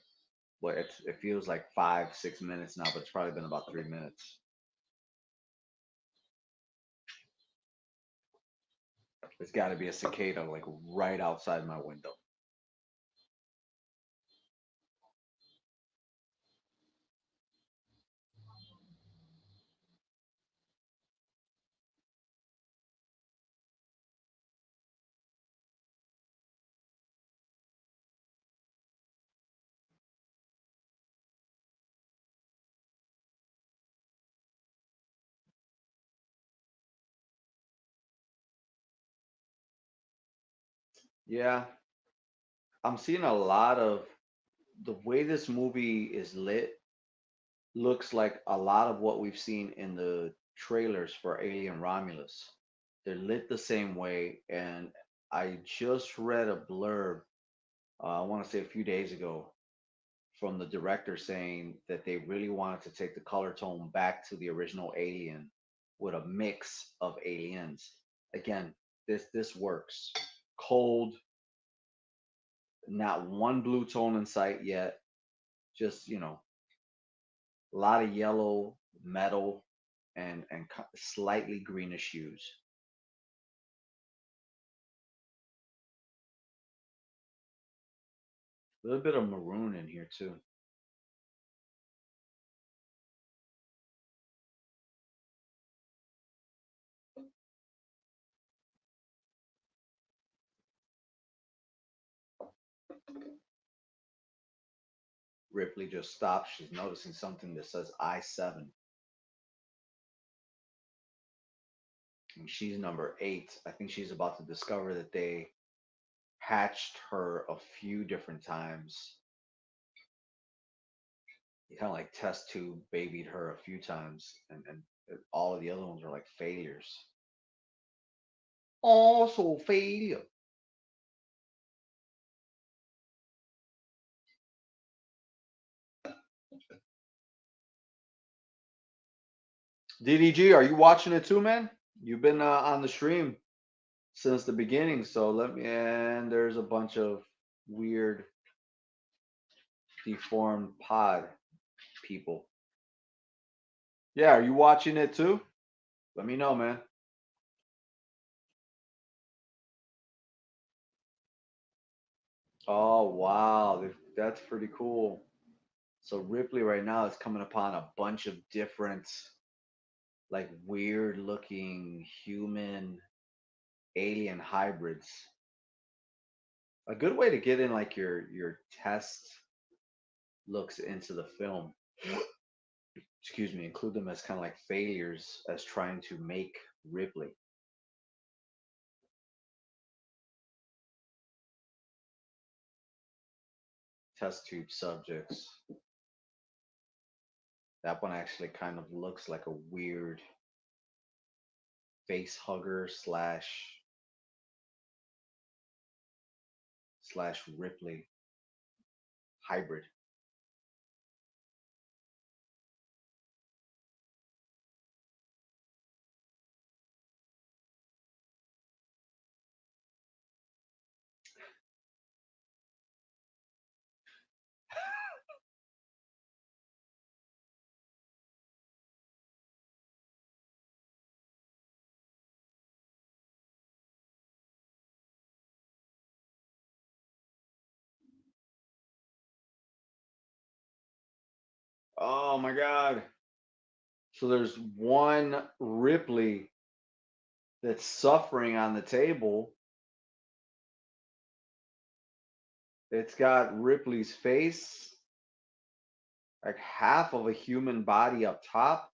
what it feels like 5, 6 minutes now, but it's probably been about 3 minutes. There's got to be a cicada like right outside my window. Yeah, I'm seeing a lot of the way this movie is lit looks like a lot of what we've seen in the trailers for Alien Romulus. They're lit the same way, and I just read a blurb, I want to say a few days ago, from the director saying that they really wanted to take the color tone back to the original Alien with a mix of aliens. Again, this works. Cold, not one blue tone in sight yet. Just a lot of yellow, metal, and slightly greenish hues. A little bit of maroon in here too. Ripley just stops. She's noticing something that says I-7, and she's number 8. I think she's about to discover that they hatched her a few different times. He kind of like test tube babied her a few times, and all of the other ones are like failures. Also failure. DDG, are you watching it too, man? You've been on the stream since the beginning, so let me. And there's a bunch of weird deformed pod people. Yeah, are you watching it too? Let me know, man. Oh wow, that's pretty cool. So Ripley right now is coming upon a bunch of different, like weird looking human alien hybrids. A good way to get in like your test looks into the film. Excuse me, include them as kind of like failures as trying to make Ripley. Test tube subjects. That one actually kind of looks like a weird face hugger slash Ripley hybrid. Oh my God. So there's one Ripley that's suffering on the table. It's got Ripley's face, like half of a human body up top,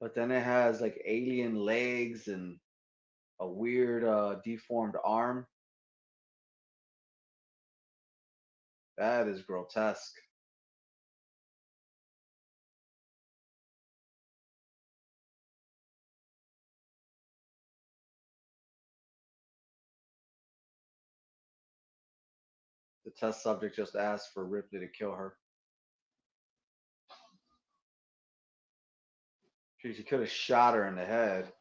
but then it has like alien legs and a weird deformed arm. That is grotesque. The test subject just asked for Ripley to kill her. She could have shot her in the head.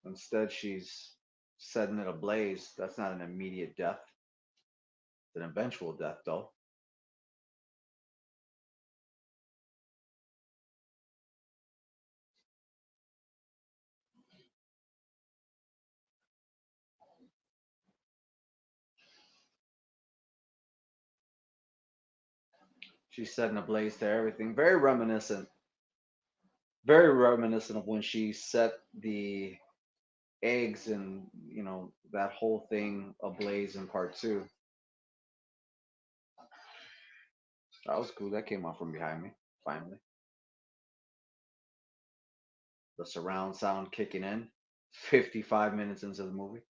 Instead, she's setting it ablaze. That's not an immediate death. It's an eventual death, though. She's setting ablaze to everything. Very reminiscent of when she set the eggs and that whole thing ablaze in part two. That was cool. That came out from behind me. Finally, the surround sound kicking in. 55 minutes into the movie.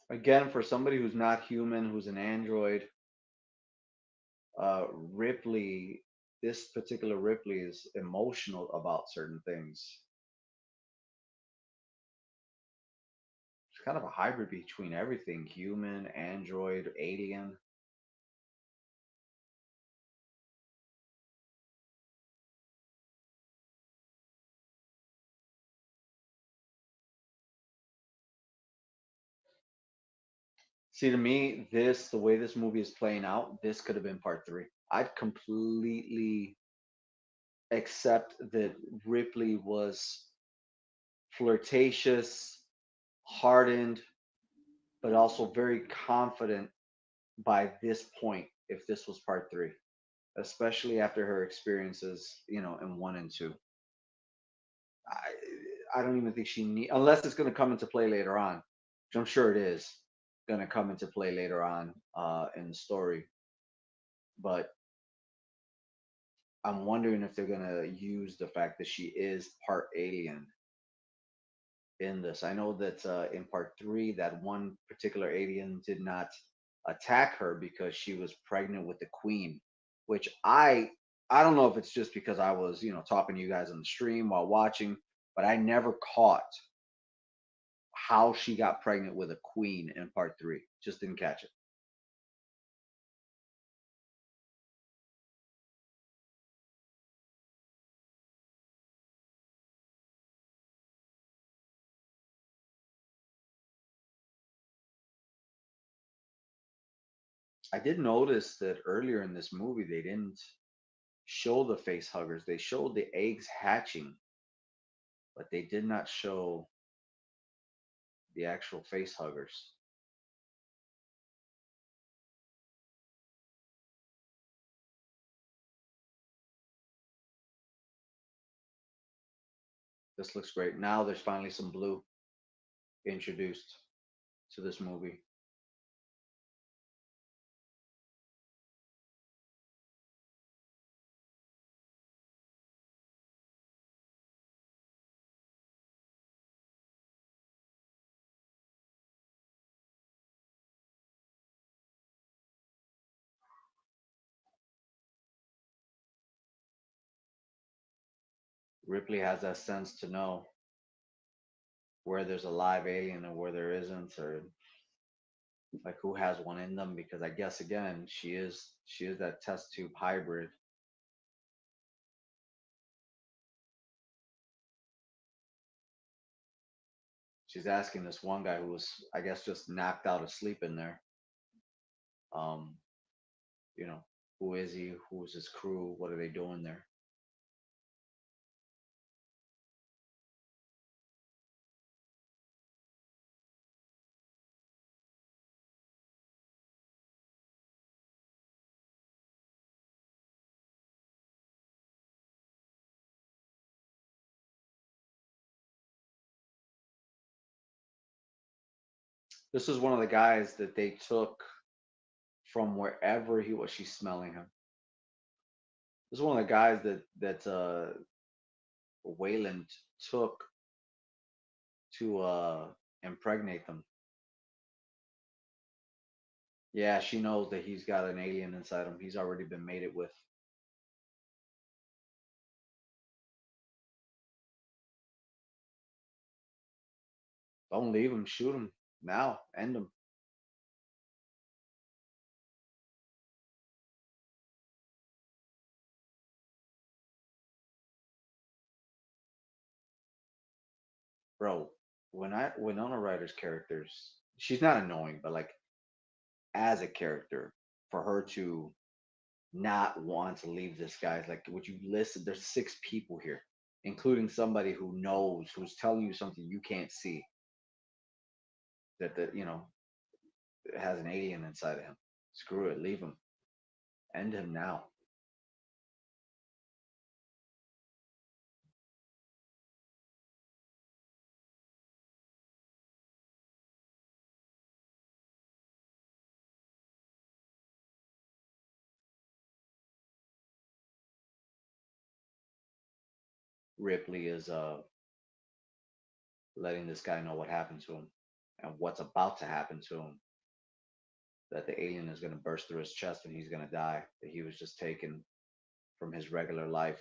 Again, for somebody who's not human, who's an android, Ripley, this particular Ripley is emotional about certain things. It's kind of a hybrid between everything human, android, alien. See, to me, the way this movie is playing out, this could have been part three. I'd completely accept that Ripley was flirtatious, hardened, but also very confident by this point if this was part three, especially after her experiences, in one and two. I don't even think she need unless it's going to come into play later on, which I'm sure it is going to come into play later on in the story. But I'm wondering if they're going to use the fact that she is part alien in this. I know that in part three, that one particular alien did not attack her because she was pregnant with the queen, which I don't know if it's just because I was talking to you guys on the stream while watching, but I never caught how she got pregnant with a queen in part three. Just didn't catch it. I did notice that earlier in this movie they didn't show the face huggers. They showed the eggs hatching, but they did not show the actual face huggers. This looks great. Now there's finally some blue introduced to this movie. Ripley has that sense to know where there's a live alien and where there isn't, or like who has one in them. Because I guess again, she is that test tube hybrid. She's asking this one guy who was, I guess, just knocked out of sleep in there. Um, you know, who is he? Who's his crew? What are they doing there? This is one of the guys that they took from wherever he was. She's smelling him. This is one of the guys that Wayland took to impregnate them. Yeah, she knows that he's got an alien inside him. He's already been mated with. Don't leave him. Shoot him now. End him, bro. When Winona Ryder's characters, she's not annoying, but like as a character, for her to not want to leave this guy, like would you listen? There's six people here, including somebody who knows, who's telling you something you can't see. That has an alien inside of him. Screw it. Leave him. End him now. Ripley is letting this guy know what happened to him and what's about to happen to him. That the alien is going to burst through his chest and he's going to die. That he was just taken from his regular life,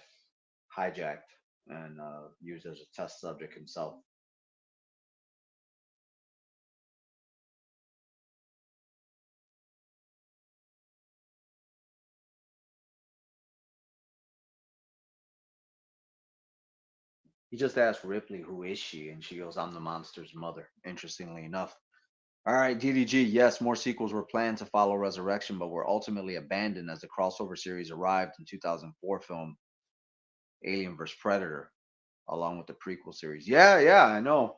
hijacked, and used as a test subject himself. He just asked Ripley, "Who is she?" And she goes, "I'm the monster's mother." Interestingly enough. All right, DDG. Yes, more sequels were planned to follow Resurrection, but were ultimately abandoned as the crossover series arrived in 2004 film Alien vs Predator, along with the prequel series. Yeah, yeah, I know.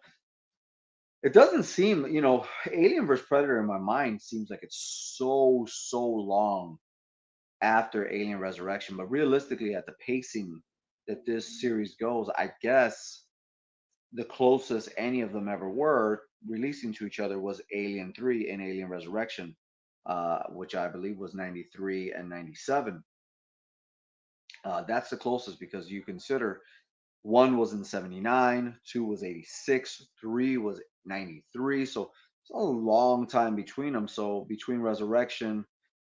It doesn't seem, Alien vs Predator in my mind seems like it's so long after Alien Resurrection, but realistically, at the pacing that this series goes, I guess the closest any of them ever were releasing to each other was Alien 3 and Alien Resurrection, which I believe was 93 and 97. That's the closest because you consider one was in 79, two was 86, three was 93. So it's a long time between them. So between Resurrection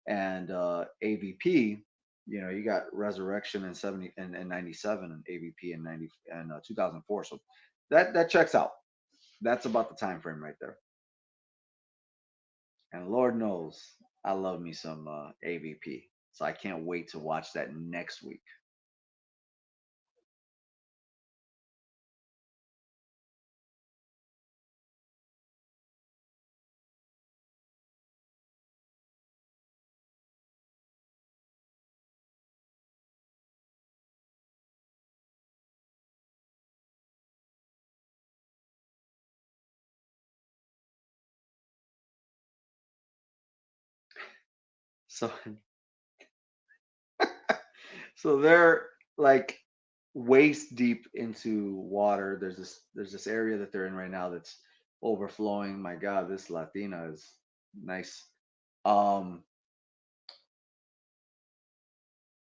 and AVP, you got Resurrection in 70 and 97 and AVP in 90 and 2004. So that checks out. That's about the time frame right there. And Lord knows I love me some AVP. So I can't wait to watch that next week. So so they're like waist deep into water. There's this area that they're in right now that's overflowing. My God, this Latina is nice. Um,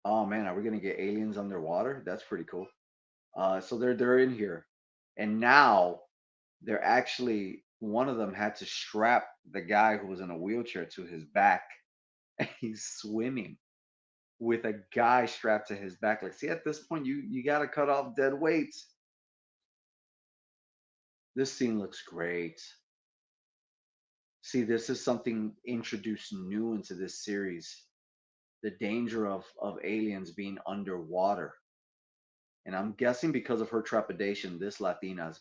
oh man, are we gonna get aliens underwater? That's pretty cool. So they're in here, and now they're actually one of them had to strap the guy who was in a wheelchair to his back, and he's swimming with a guy strapped to his back. Like, see, at this point, you got to cut off dead weights. This scene looks great. See, this is something introduced new into this series. The danger of aliens being underwater. And I'm guessing because of her trepidation, this Latina is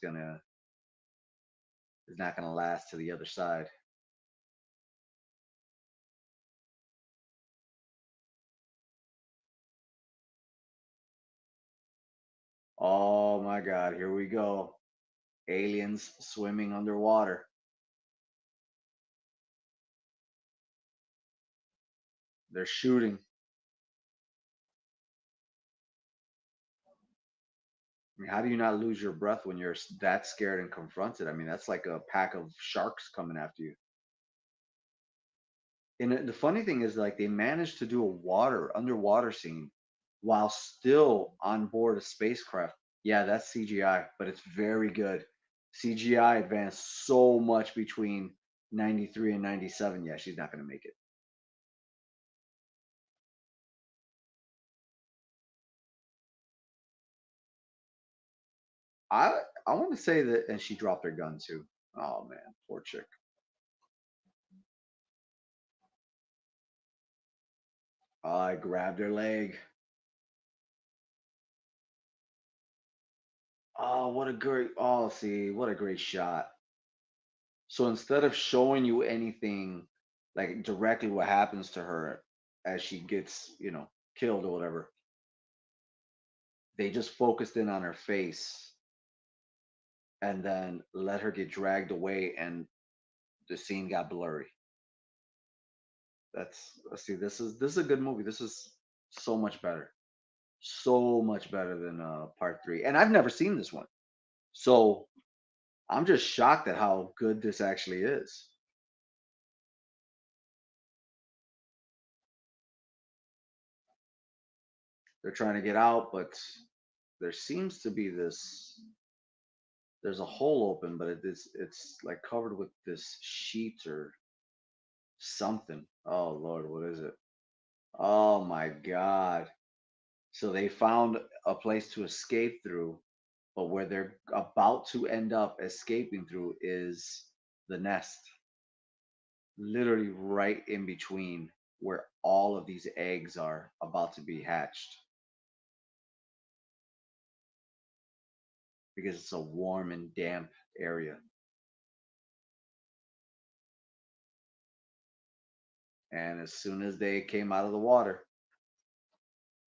not gonna last to the other side. Oh my god, here we go. Aliens swimming underwater. They're shooting. I mean, how do you not lose your breath when you're that scared and confronted? I mean, that's like a pack of sharks coming after you. And the funny thing is, like, they managed to do a underwater scene while still on board a spacecraft. Yeah, that's CGI, but it's very good. CGI advanced so much between 93 and 97. Yeah, she's not going to make it. I I want to say that, and she dropped her gun too. Oh man, poor chick. I grabbed her leg. Oh, what a great. Oh, see, what a great shot. So instead of showing you anything like directly what happens to her as she gets, killed or whatever, they just focused in on her face and then let her get dragged away and the scene got blurry. See, this is a good movie. This is so much better. So much better than part 3. And I've never seen this one. So I'm just shocked at how good this actually is. They're trying to get out, but there seems to be there's a hole open, but it's like covered with this sheet or something. Oh Lord, what is it? Oh my God. So they found a place to escape through, but where they're about to end up escaping through is the nest, literally right in between where all of these eggs are about to be hatched because it's a warm and damp area. And as soon as they came out of the water,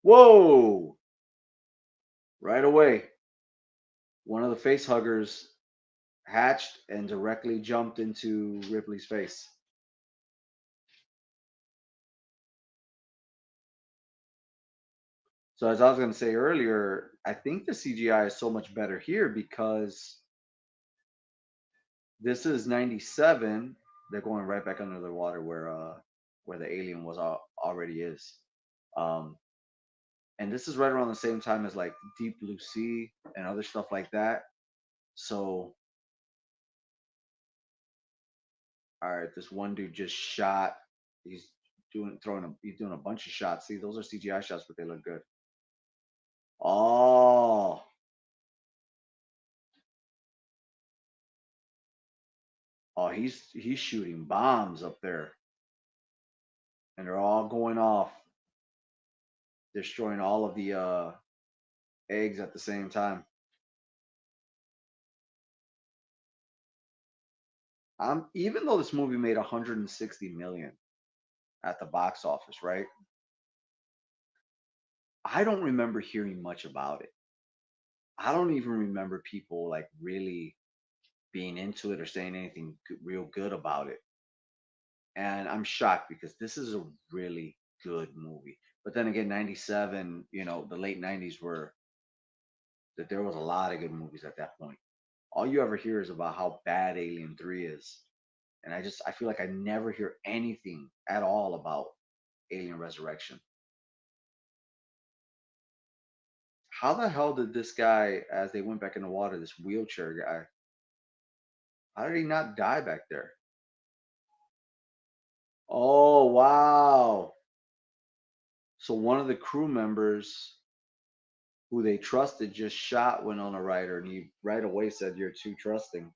whoa, right away, one of the face huggers hatched and directly jumped into Ripley's face. So as I was going to say earlier, I think the CGI is so much better here because this is 97. They're going right back under the water where the alien was already is. Um and this is right around the same time as like Deep Blue Sea and other stuff like that. So all right, this one dude just shot. He's doing a bunch of shots. See, those are CGI shots, but they look good. Oh, oh, he's shooting bombs up there, and they're all going off, destroying all of the eggs at the same time. Even though this movie made 160 million at the box office, right? I don't remember hearing much about it. I don't even remember people like really being into it or saying anything real good about it. And I'm shocked because this is a really good movie. But then again, 97, the late 90s were that there was a lot of good movies at that point. All you ever hear is about how bad Alien 3 is. And I feel like I never hear anything at all about Alien Resurrection. How the hell did this guy, as they went back in the water, this wheelchair guy, how did he not die back there? Oh, wow. So one of the crew members who they trusted just shot Winona Ryder, and he right away said, "You're too trusting."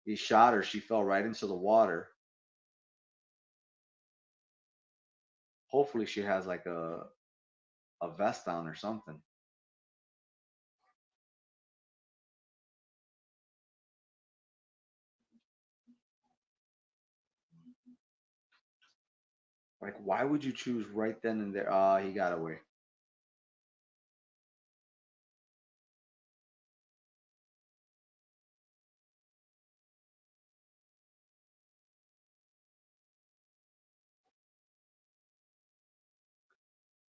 He shot her. She fell right into the water. Hopefully, she has like a vest on or something. Like, why would you choose right then and there? Ah, he got away.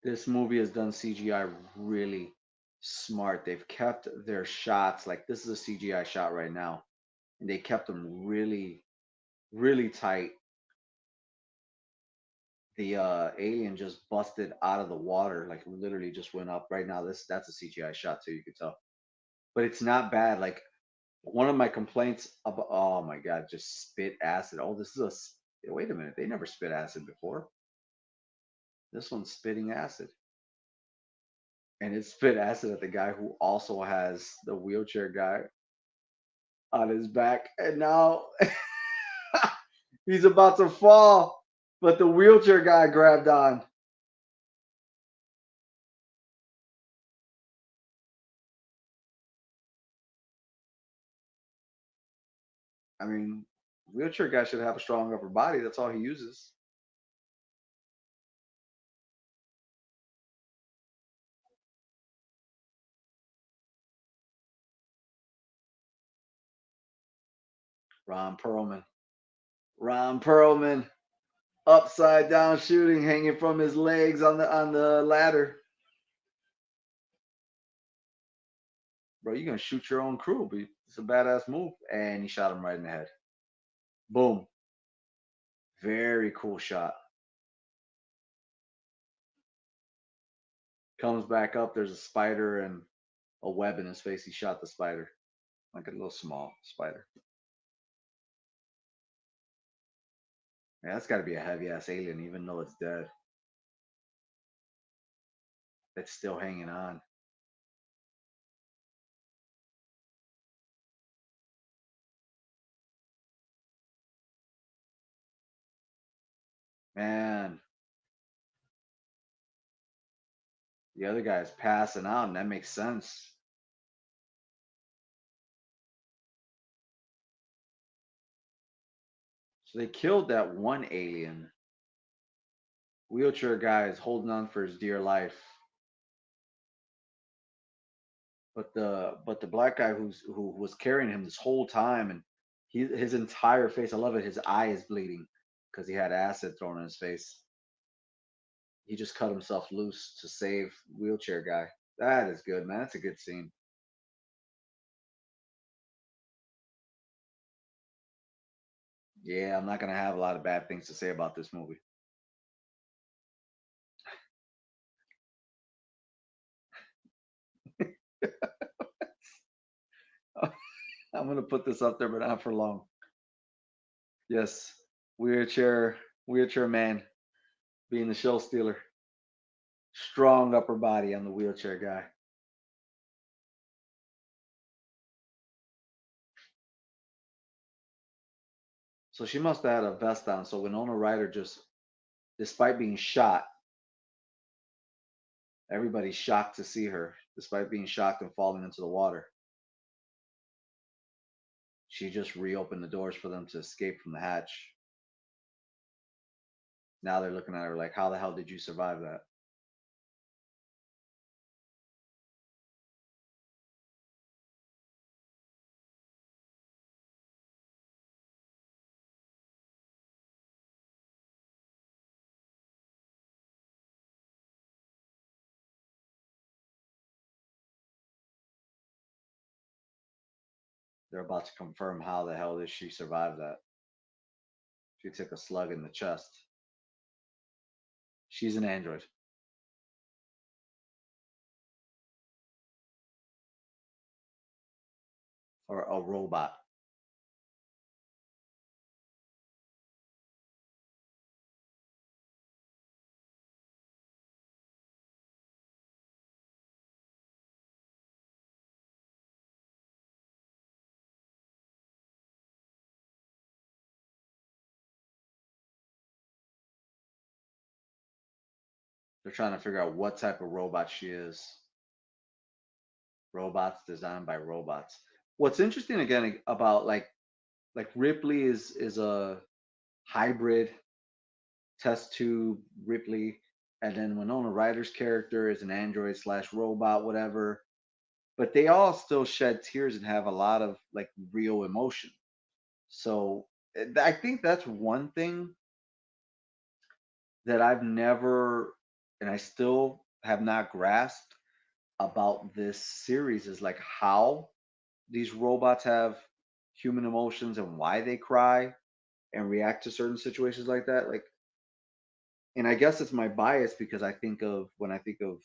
This movie has done CGI really. smart. They've kept their shots, like this is a CGI shot right now, and they kept them really, really tight. The alien just busted out of the water, like literally just went up. Right now, that's a CGI shot too. You can tell, but it's not bad. Like one of my complaints about, oh my god, just spit acid. Oh, this is wait a minute, they never spit acid before. This one's spitting acid, and it spit acid at the guy who also has the wheelchair guy on his back, and now he's about to fall, but the wheelchair guy grabbed on. I mean, wheelchair guy should have a strong upper body. That's all he uses. Ron Perlman. Ron Perlman, upside down shooting, hanging from his legs on the ladder. Bro, you're gonna shoot your own crew, but it's a badass move. And he shot him right in the head. Boom. Very cool shot. Comes back up. There's a spider and a web in his face. He shot the spider, like a little small spider. Yeah, that's got to be a heavy ass alien, even though it's dead. It's still hanging on. Man, the other guy's passing out, and that makes sense. So they killed that one alien. Wheelchair guy is holding on for his dear life. But the black guy who was carrying him this whole time, and his entire face, I love it. His eye is bleeding because he had acid thrown in his face. He just cut himself loose to save wheelchair guy. That is good, man. That's a good scene. Yeah, I'm not gonna have a lot of bad things to say about this movie. I'm gonna put this up there, but not for long. Yes, wheelchair wheelchair man being the show stealer. Strong upper body on the wheelchair guy. So she must have had a vest on. So Winona Ryder just, despite being shot, everybody's shocked to see her, despite being shocked and falling into the water. She just reopened the doors for them to escape from the hatch. Now they're looking at her like, how the hell did you survive that? They're about to confirm how the hell did she survive that. She took a slug in the chest. She's an android or a robot. They're trying to figure out what type of robot she is. Robots designed by robots. What's interesting again about like Ripley is a hybrid test tube Ripley, and then Winona Ryder's character is an android slash robot, whatever. But they all still shed tears and have a lot of like real emotion. So I think that's one thing that I've never, and I still have not grasped. about this series is like how these robots have human emotions and why they cry and react to certain situations like that. Like, and I guess it's my bias because I think of when I think of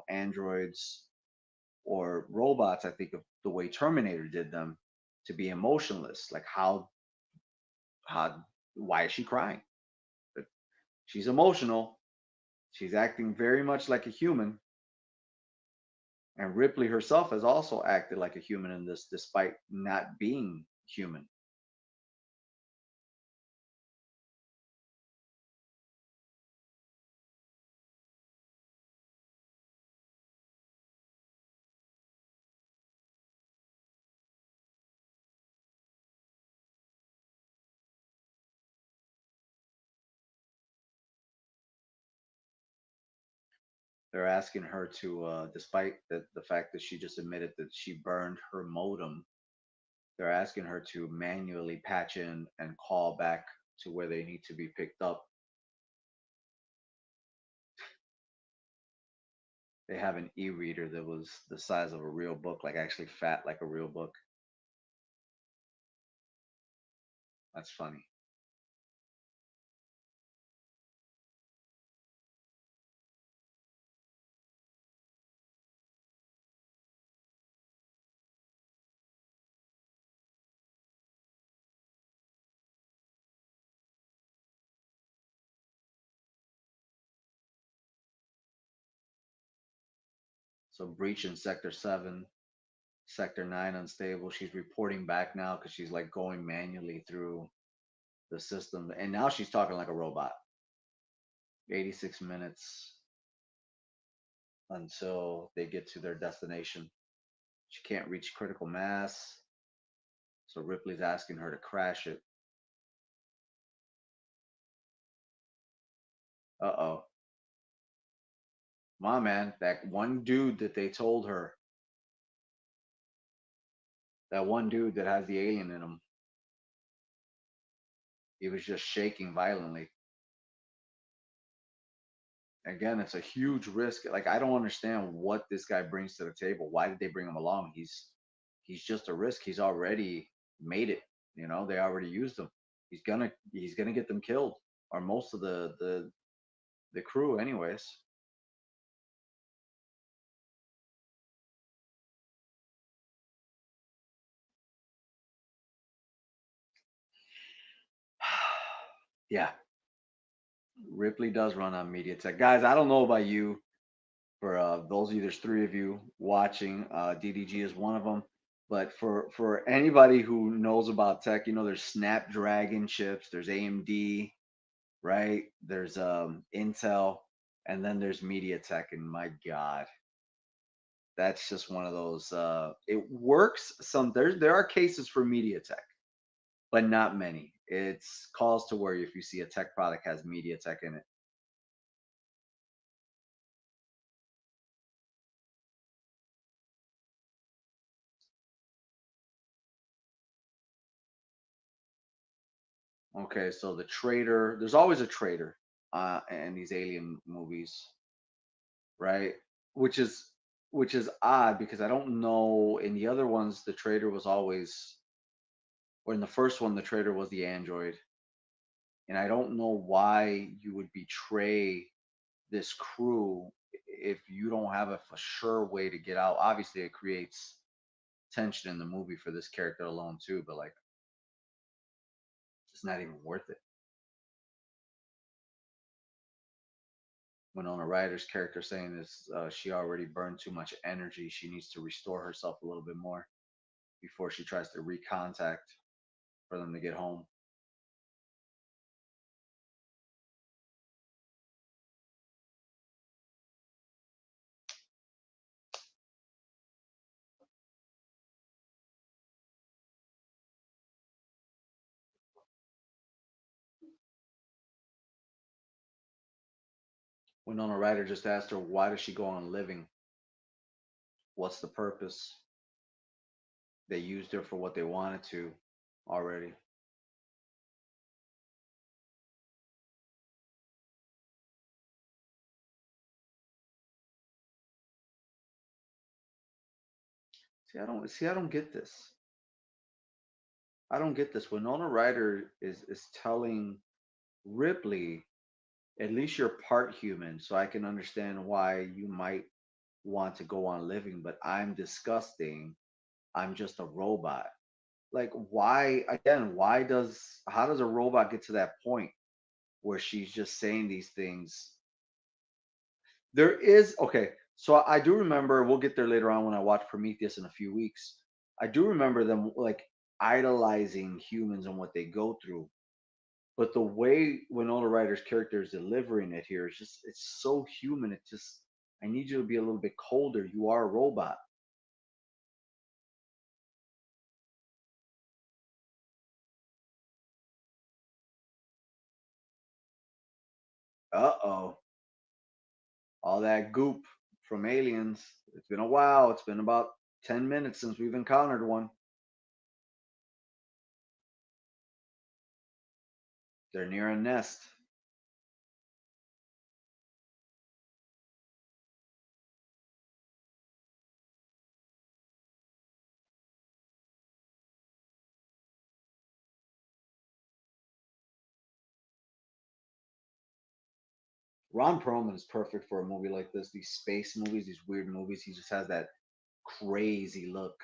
androids or robots, I think of the way Terminator did them to be emotionless. Like how why is she crying? But she's emotional. She's acting very much like a human. And Ripley herself has also acted like a human in this, despite not being human. They're asking her to, despite the fact that she just admitted that she burned her modem, they're asking her to manually patch in and call back to where they need to be picked up. They have an e-reader that was the size of a real book, like actually fat like a real book. That's funny. So breach in Sector 7, Sector 9 unstable. She's reporting back now because she's like going manually through the system. And now she's talking like a robot. 86 minutes until they get to their destination. She can't reach critical mass. So Ripley's asking her to crash it. Uh oh. My man, that one dude that they told her, that one dude that has the alien in him, he was just shaking violently. Again, it's a huge risk. Like I don't understand what this guy brings to the table. Why did they bring him along? He's just a risk. He's already made it. They already used him. He's gonna get them killed, or most of the crew, anyways. Yeah, Ripley does run on MediaTek. Guys, I don't know about you. For those of you, there's three of you watching. DDG is one of them. But for anybody who knows about tech, there's Snapdragon chips, there's AMD, right? There's Intel, and then there's MediaTek. And my God, that's just one of those. It works. There are cases for MediaTek, but not many. It's calls to where if you see a tech product has MediaTek in it. Okay, so the traitor, there's always a traitor in these alien movies, right? Which is which is odd because I don't know in the other ones the traitor was always, or in the first one the traitor was the android, and I don't know why you would betray this crew if you don't have a for sure way to get out. Obviously, it creates tension in the movie for this character alone too, but like it's not even worth it. Winona Ryder's character saying is she already burned too much energy. She needs to restore herself a little bit more before she tries to recontact for them to get home. Winona Ryder just asked her, why does she go on living? What's the purpose? They used her for what they wanted to already. I don't get this. I don't get this. Winona Ryder is telling Ripley, at least you're part human, so I can understand why you might want to go on living, but I'm disgusting. I'm just a robot. Like, why, again, how does a robot get to that point where she's just saying these things? There is, okay, so I do remember, we'll get there later on when I watch Prometheus in a few weeks. I do remember them like idolizing humans and what they go through. But the way Winona Ryder's character is delivering it here is just, it's so human. It just, I need you to be a little bit colder. You are a robot. Uh-oh. All that goop from aliens. It's been a while. It's been about 10 minutes since we've encountered one. They're near a nest. Ron Perlman is perfect for a movie like this. These space movies, these weird movies. He just has that crazy look.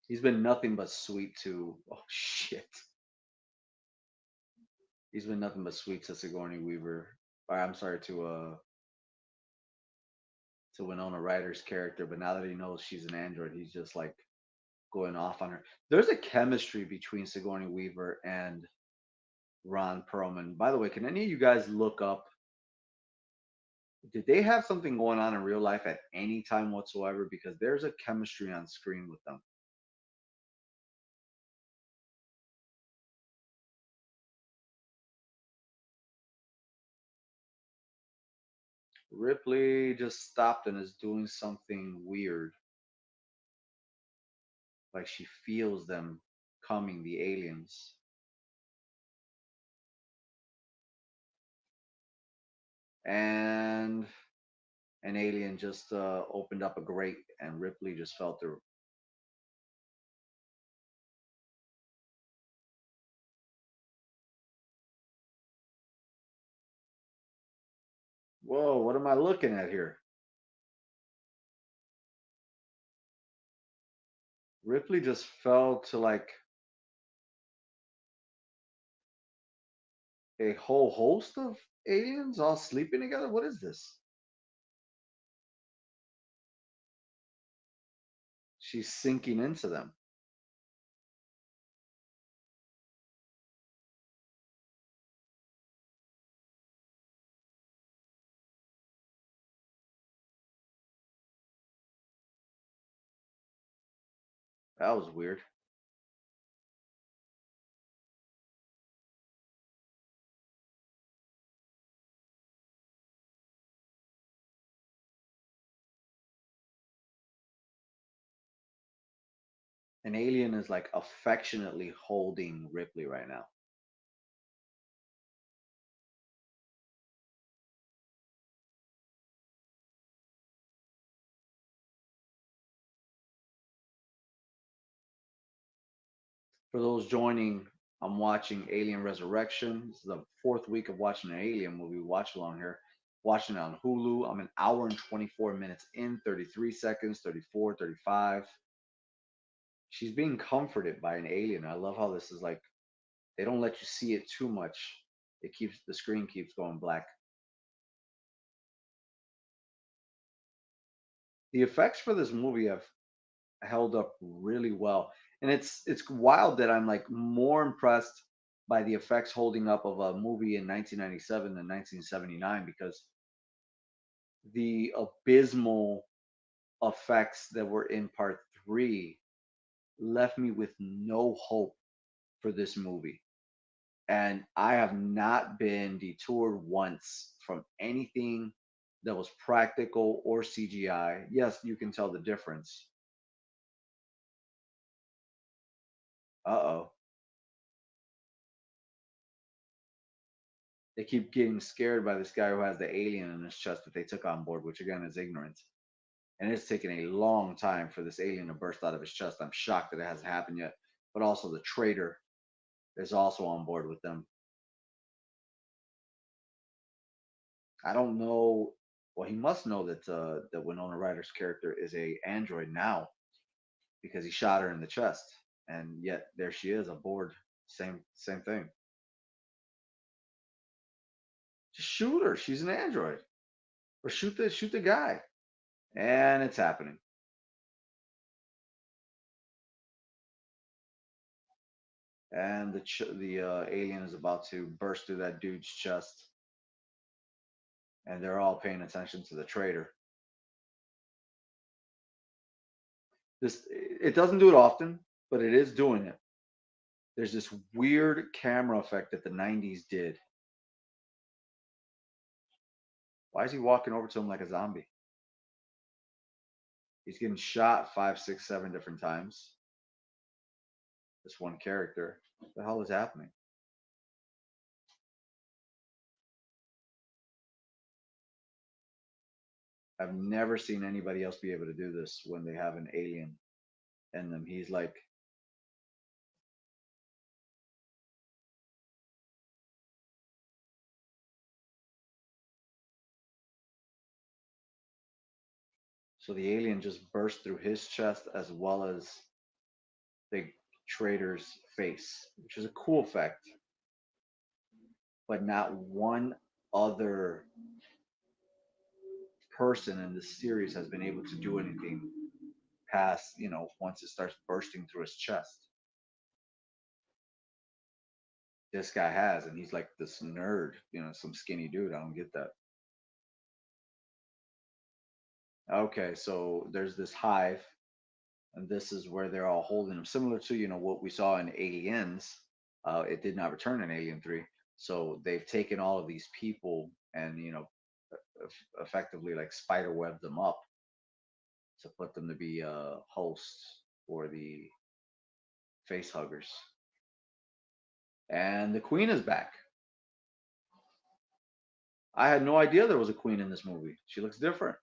He's been nothing but sweet to, oh shit. He's been nothing but sweet to Sigourney Weaver. Or, I'm sorry, to Winona Ryder's character, but now that he knows she's an android, he's just like going off on her. There's a chemistry between Sigourney Weaver and Ron Perlman. By the way, can any of you guys look up, did they have something going on in real life at any time whatsoever? Because there's a chemistry on screen with them. Ripley just stopped and is doing something weird. Like she feels them coming, the aliens. And an alien just opened up a grate and Ripley just fell through. Whoa, what am I looking at here? Ripley just fell to like a whole host of aliens all sleeping together. What is this? She's sinking into them. That was weird. An alien is like affectionately holding Ripley right now. For those joining, I'm watching Alien Resurrection. This is the fourth week of watching an Alien movie. Watch along here. Watching it on Hulu. I'm an hour and 24 minutes in, 33 seconds, 34, 35. She's being comforted by an alien. I love how this is like, they don't let you see it too much. It keeps, the screen keeps going black. The effects for this movie have held up really well. And it's wild that I'm like more impressed by the effects holding up of a movie in 1997 than 1979, because the abysmal effects that were in part 3 left me with no hope for this movie. And I have not been detoured once from anything that was practical or CGI. Yes, you can tell the difference. Uh-oh. They keep getting scared by this guy who has the alien in his chest that they took on board, which again is ignorance. And it's taken a long time for this alien to burst out of his chest. I'm shocked that it hasn't happened yet. But also the traitor is also on board with them. I don't know. Well, he must know that Winona Ryder's character is a android now because he shot her in the chest, and yet there she is aboard. Same thing. Just shoot her. She's an android, or shoot the guy, and it's happening. And the alien is about to burst through that dude's chest, and they're all paying attention to the traitor. This it doesn't do it often, but it is doing it. There's this weird camera effect that the '90s did. Why is he walking over to him like a zombie? He's getting shot five, six, seven different times. This one character. What the hell is happening? I've never seen anybody else be able to do this when they have an alien in them. He's like, so the alien just burst through his chest as well as the traitor's face, which is a cool effect, but not one other person in this series has been able to do anything past, once it starts bursting through his chest. This guy has, and he's like this nerd, some skinny dude. I don't get that. Okay, so there's this hive, and this is where they're all holding him, similar to what we saw in Aliens. It did not return in Alien 3, so they've taken all of these people and effectively like spider webbed them up to put them to be hosts for the face huggers. And the queen is back. I had no idea there was a queen in this movie. She looks different.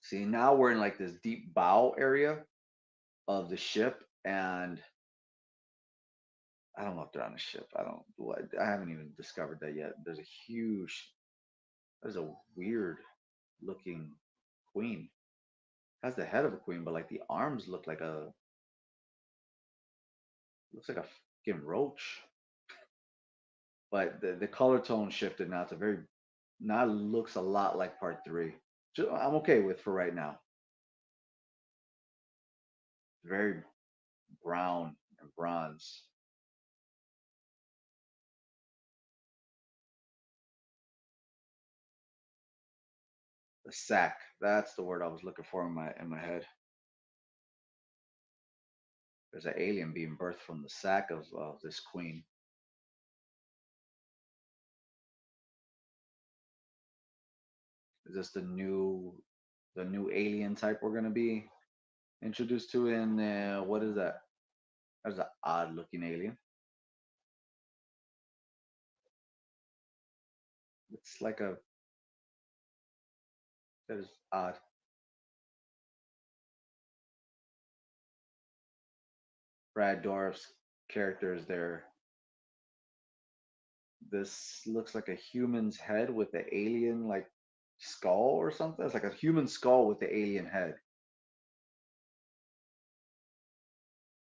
See, now we're in like this deep bow area of the ship, and I don't know if they're on a ship. I don't. I haven't even discovered that yet. There's a huge. There's a weird looking queen. Has the head of a queen, but like the arms look like a looks like a fucking roach. But the color tone shifted now. It's a very now it looks a lot like part three. I'm okay with for right now. Very brown and bronze. The sack. That's the word I was looking for in my head. There's an alien being birthed from the sack of this queen. Is this the new alien type we're gonna be introduced to in what is that? That's an odd looking alien. It's like a that is odd. Brad Dourif's character is there. This looks like a human's head with the alien like skull or something. It's like a human skull with the alien head.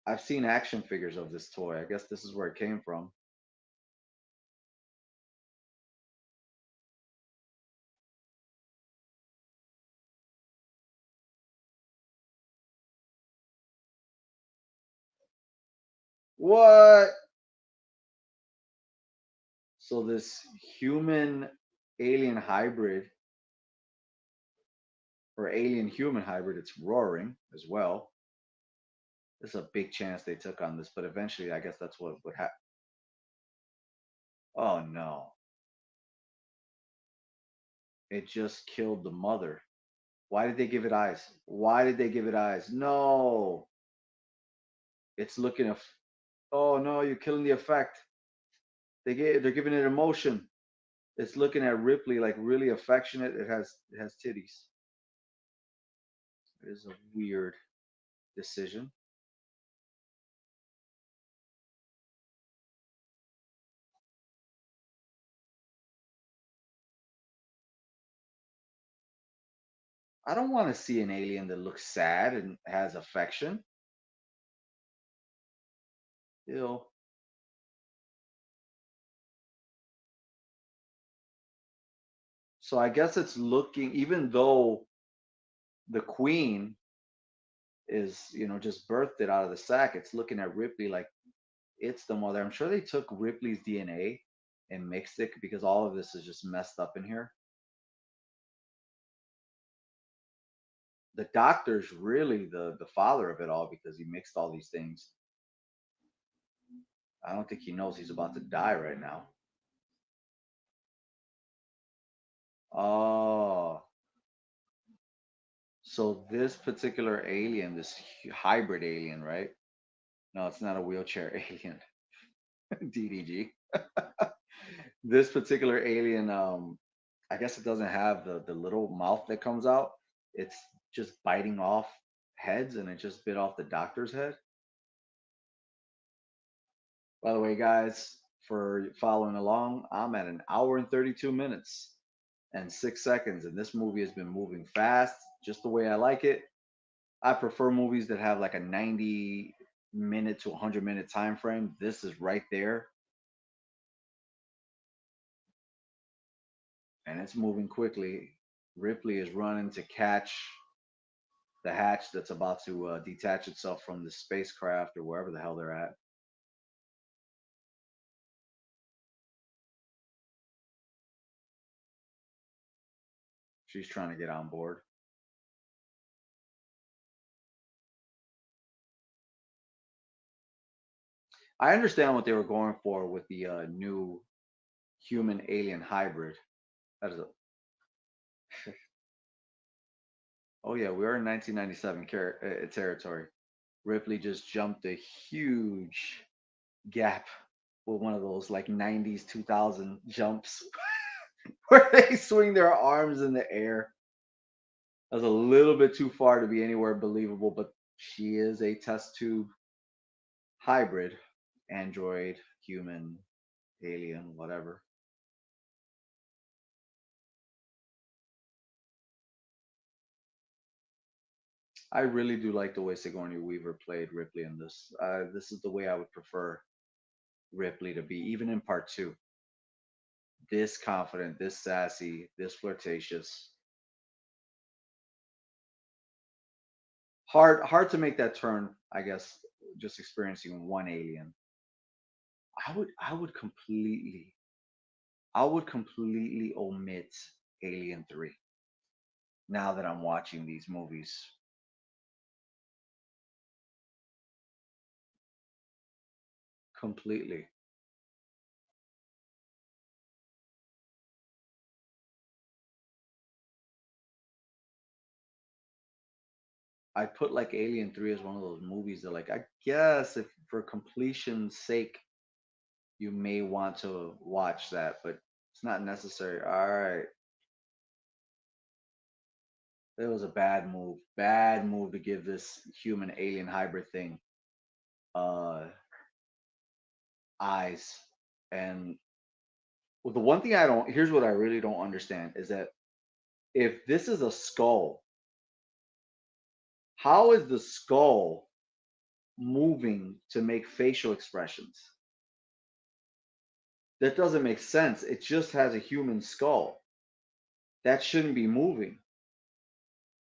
I've seen action figures of this toy. I guess this is where it came from. What? So this human alien hybrid or alien human hybrid, it's roaring as well. There's a big chance they took on this, but eventually I guess that's what would happen. Oh no. It just killed the mother. Why did they give it eyes? Why did they give it eyes? No, it's looking at. Oh no, you're killing the effect. They're giving it emotion. It's looking at Ripley like really affectionate. It has titties. It is a weird decision. I don't want to see an alien that looks sad and has affection. Ew. So I guess it's looking, even though the queen is, just birthed it out of the sack, it's looking at Ripley like it's the mother. I'm sure they took Ripley's DNA and mixed it because all of this is just messed up in here. The doctor's really the father of it all because he mixed all these things. I don't think he knows he's about to die right now. Oh, so this particular alien, this hybrid alien, right? No, it's not a wheelchair alien. DDG. This particular alien, I guess it doesn't have the little mouth that comes out. It's just biting off heads, and it just bit off the doctor's head. By the way, guys, for following along, I'm at an hour and 32 minutes and 6 seconds, and this movie has been moving fast, just the way I like it. I prefer movies that have like a 90-minute to 100-minute time frame. This is right there, and it's moving quickly. Ripley is running to catch the hatch that's about to detach itself from the spacecraft or wherever the hell they're at. She's trying to get on board. I understand what they were going for with the new human alien hybrid. That is a, oh yeah, we are in 1997 territory. Ripley just jumped a huge gap with one of those like 90s 2000 jumps where they swing their arms in the air. That was a little bit too far to be anywhere believable, but she is a test tube hybrid, android, human, alien, whatever. I really do like the way Sigourney Weaver played Ripley in this. This is the way I would prefer Ripley to be, even in part two. This confident, this sassy, this flirtatious. Hard to make that turn, I guess, just experiencing one alien. I would completely omit Alien 3 now that I'm watching these movies. Completely. I put like Alien 3 as one of those movies that like I guess if for completion's sake you may want to watch that, but it's not necessary. All right. It was a bad move. Bad move to give this human alien hybrid thing uh eyes. And well, the one thing I don't here's what I really don't understand is that if this is a skull, how is the skull moving to make facial expressions? That doesn't make sense. It just has a human skull. That shouldn't be moving.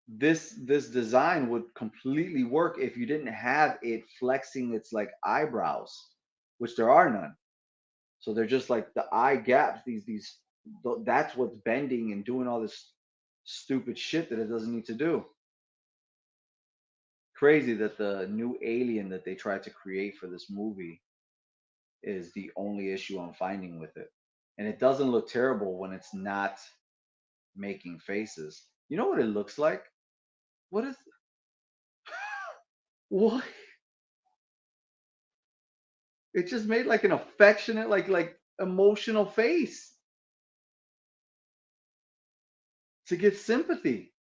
This design would completely work if you didn't have it flexing its like eyebrows, which there are none. So they're just like the eye gaps. That's what's bending and doing all this stupid shit that it doesn't need to do. Crazy that the new alien that they tried to create for this movie is the only issue I'm finding with it. And it doesn't look terrible when it's not making faces. You know what it looks like? What is what? It just made like an affectionate, like emotional face to get sympathy.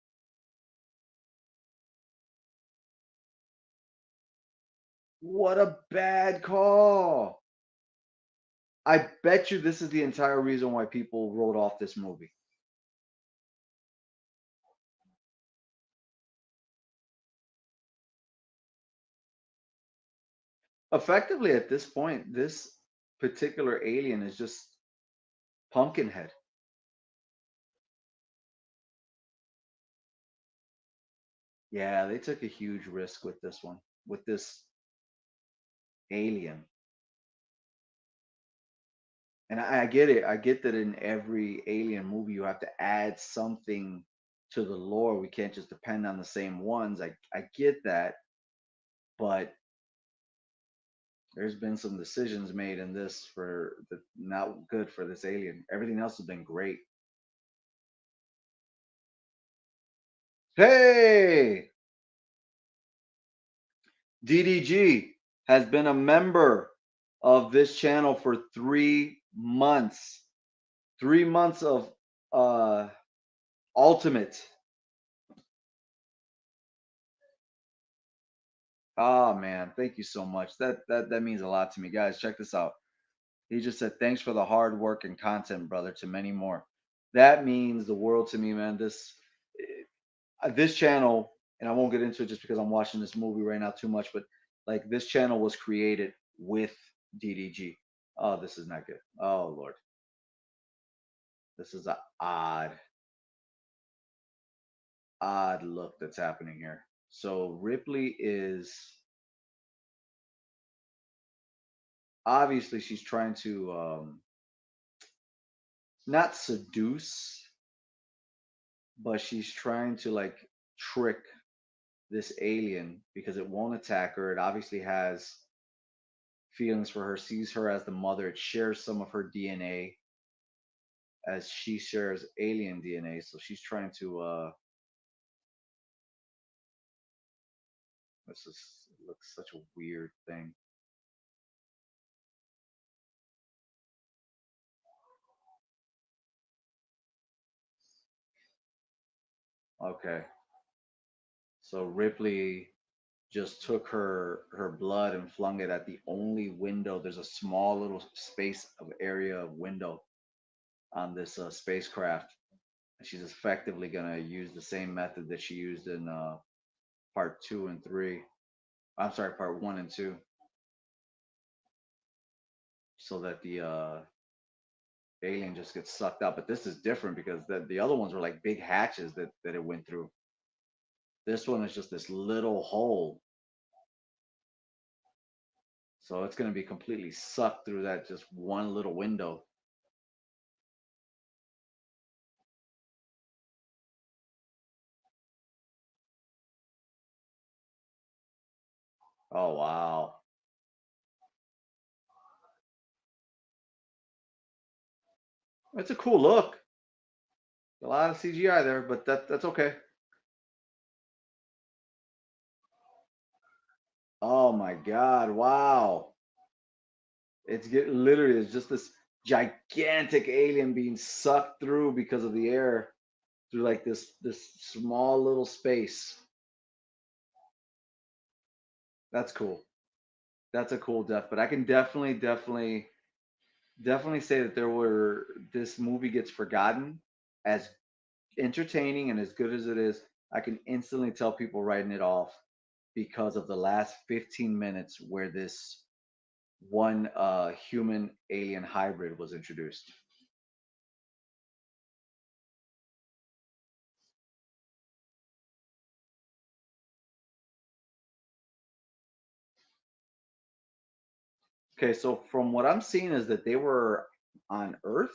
What a bad call. I bet you this is the entire reason why people wrote off this movie. Effectively, at this point, this particular alien is just Pumpkinhead. Yeah, they took a huge risk with this one, with this alien. And I get it. I get that in every alien movie, you have to add something to the lore. We can't just depend on the same ones. I get that, but there's been some decisions made in this for the not good for this alien. Everything else has been great. Hey, DDG has been a member of this channel for 3 months. 3 months of uh ultimate. Oh man, thank you so much. That means a lot to me. Guys, check this out. He just said, "Thanks for the hard work and content, brother, to many more." That means the world to me, man. This channel, and I won't get into it just because I'm watching this movie right now too much, but like this channel was created with DDG. Oh, this is not good. Oh Lord, this is a odd look that's happening here. So Ripley is obviously she's trying to not seduce, but she's trying to like trick this alien because it won't attack her. It obviously has feelings for her, sees her as the mother. It shares some of her DNA as she shares alien DNA. So she's trying to this is it looks such a weird thing. Okay. So Ripley just took her blood and flung it at the only window. There's a small little space of area of window on this spacecraft. And she's effectively gonna use the same method that she used in part two and three. I'm sorry, part one and two, so that the alien just gets sucked out. But this is different because the other ones were like big hatches that it went through. This one is just this little hole. So it's going to be completely sucked through that just one little window. Oh, wow. It's a cool look. A lot of CGI there, but that's okay. Oh my God. Wow. Literally, it's just this gigantic alien being sucked through because of the air through like this small little space. That's cool. That's a cool death. But I can definitely say that there were this movie gets forgotten as entertaining and as good as it is. I can instantly tell people writing it off because of the last 15 minutes where this one human alien hybrid was introduced. Okay, so from what I'm seeing is that they were on Earth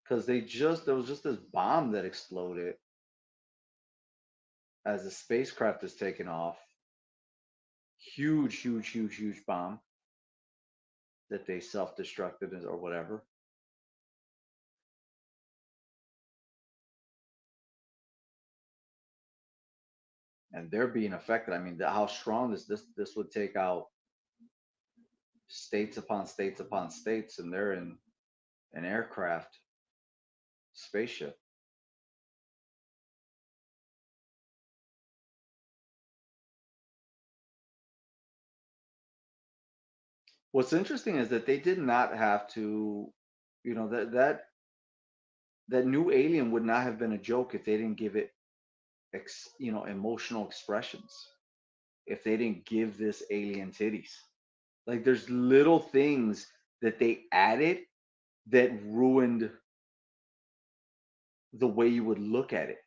because there was just this bomb that exploded as the spacecraft is taking off. Huge bomb that they self-destructed or whatever. and they're being affected. I mean, how strong this would take out states upon states upon states, and they're in an aircraft spaceship. What's interesting is that they did not have to, that new alien would not have been a joke if they didn't give it, emotional expressions. If they didn't give this alien titties, like there's little things that they added that ruined the way you would look at it.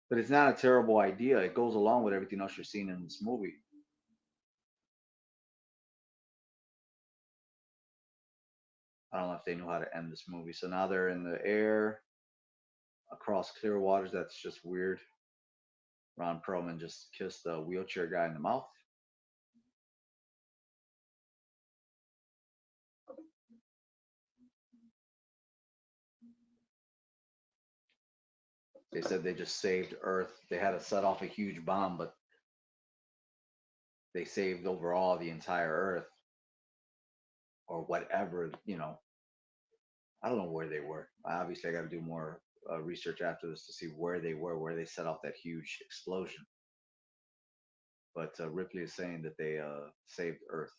But it's not a terrible idea. It goes along with everything else you're seeing in this movie. I don't know if they knew how to end this movie. So now they're in the air across clear waters. That's just weird. Ron Perlman just kissed the wheelchair guy in the mouth. They said they just saved Earth. They had to set off a huge bomb, but they saved overall the entire Earth or whatever. I don't know where they were. Obviously, I got to do more research after this to see where they were, where they set off that huge explosion. But Ripley is saying that they saved Earth.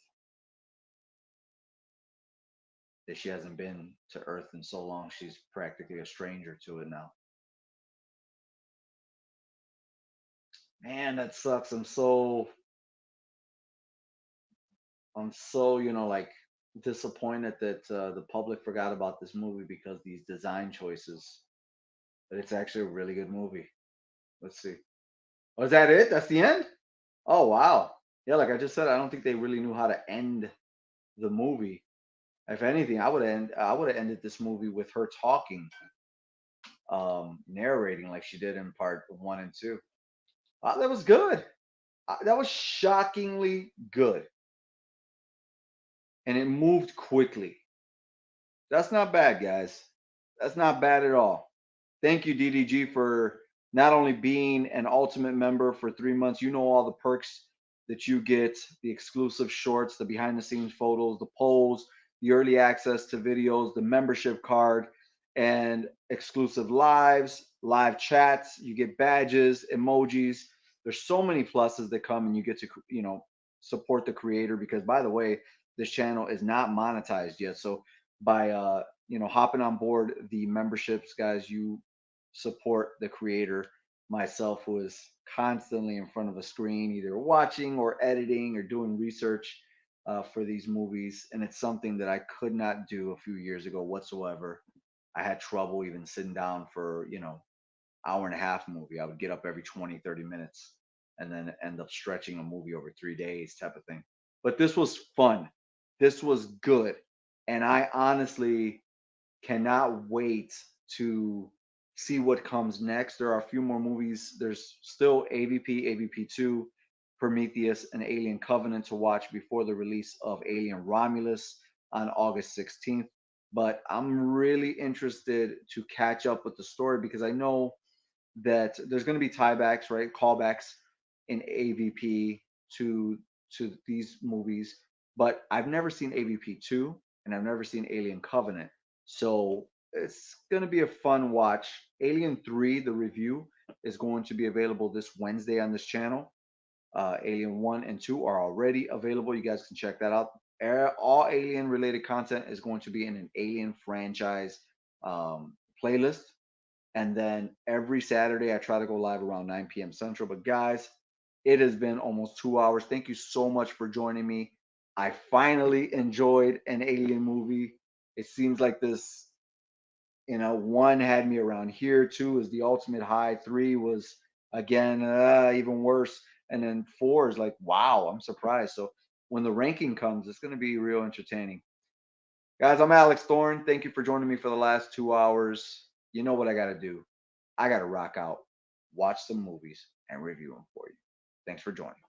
That she hasn't been to Earth in so long, she's practically a stranger to it now. Man, that sucks. I'm so like disappointed that the public forgot about this movie because these design choices. But it's actually a really good movie. Let's see. Oh, is that it? That's the end? Oh wow. Yeah, like I just said, I don't think they really knew how to end the movie. If anything, I would have ended this movie with her talking, narrating like she did in part one and two. That was good. That was shockingly good, and it moved quickly. That's not bad, guys. That's not bad at all. Thank you, DDG, for not only being an ultimate member for 3 months. You know all the perks that you get: the exclusive shorts, the behind the scenes photos, the polls, the early access to videos, the membership card, and exclusive lives, live chats. You get badges, emojis. There's so many pluses that come, and you get to support the creator. Because by the way, this channel is not monetized yet, so by hopping on board the memberships, guys, you support the creator. Myself, who is constantly in front of a screen, either watching or editing or doing research for these movies. And it's something that I could not do a few years ago whatsoever. I had trouble even sitting down for hour and a half movie. I would get up every 20, 30 minutes and then end up stretching a movie over 3 days type of thing. But this was fun. This was good. And I honestly cannot wait to see what comes next. There are a few more movies. There's still AVP, AVP2, Prometheus, and Alien Covenant to watch before the release of Alien Romulus on August 16th. But I'm really interested to catch up with the story because I know that there's going to be tiebacks, right? Callbacks in AVP to these movies, but I've never seen AVP 2 and I've never seen Alien Covenant. So it's going to be a fun watch. Alien 3, the review, is going to be available this Wednesday on this channel. Alien 1 and 2 are already available. You guys can check that out. All Alien related content is going to be in an Alien franchise playlist. And then every Saturday, I try to go live around 9 p.m. Central. But guys, it has been almost 2 hours. Thank you so much for joining me. I finally enjoyed an alien movie. It seems like this, one had me around here, two is the ultimate high, three was again even worse, and then four is like, wow, I'm surprised. So when the ranking comes, it's going to be real entertaining. Guys, I'm Alex Thorne. Thank you for joining me for the last 2 hours. You know what I got to do. I got to rock out, watch some movies, and review them for you. Thanks for joining.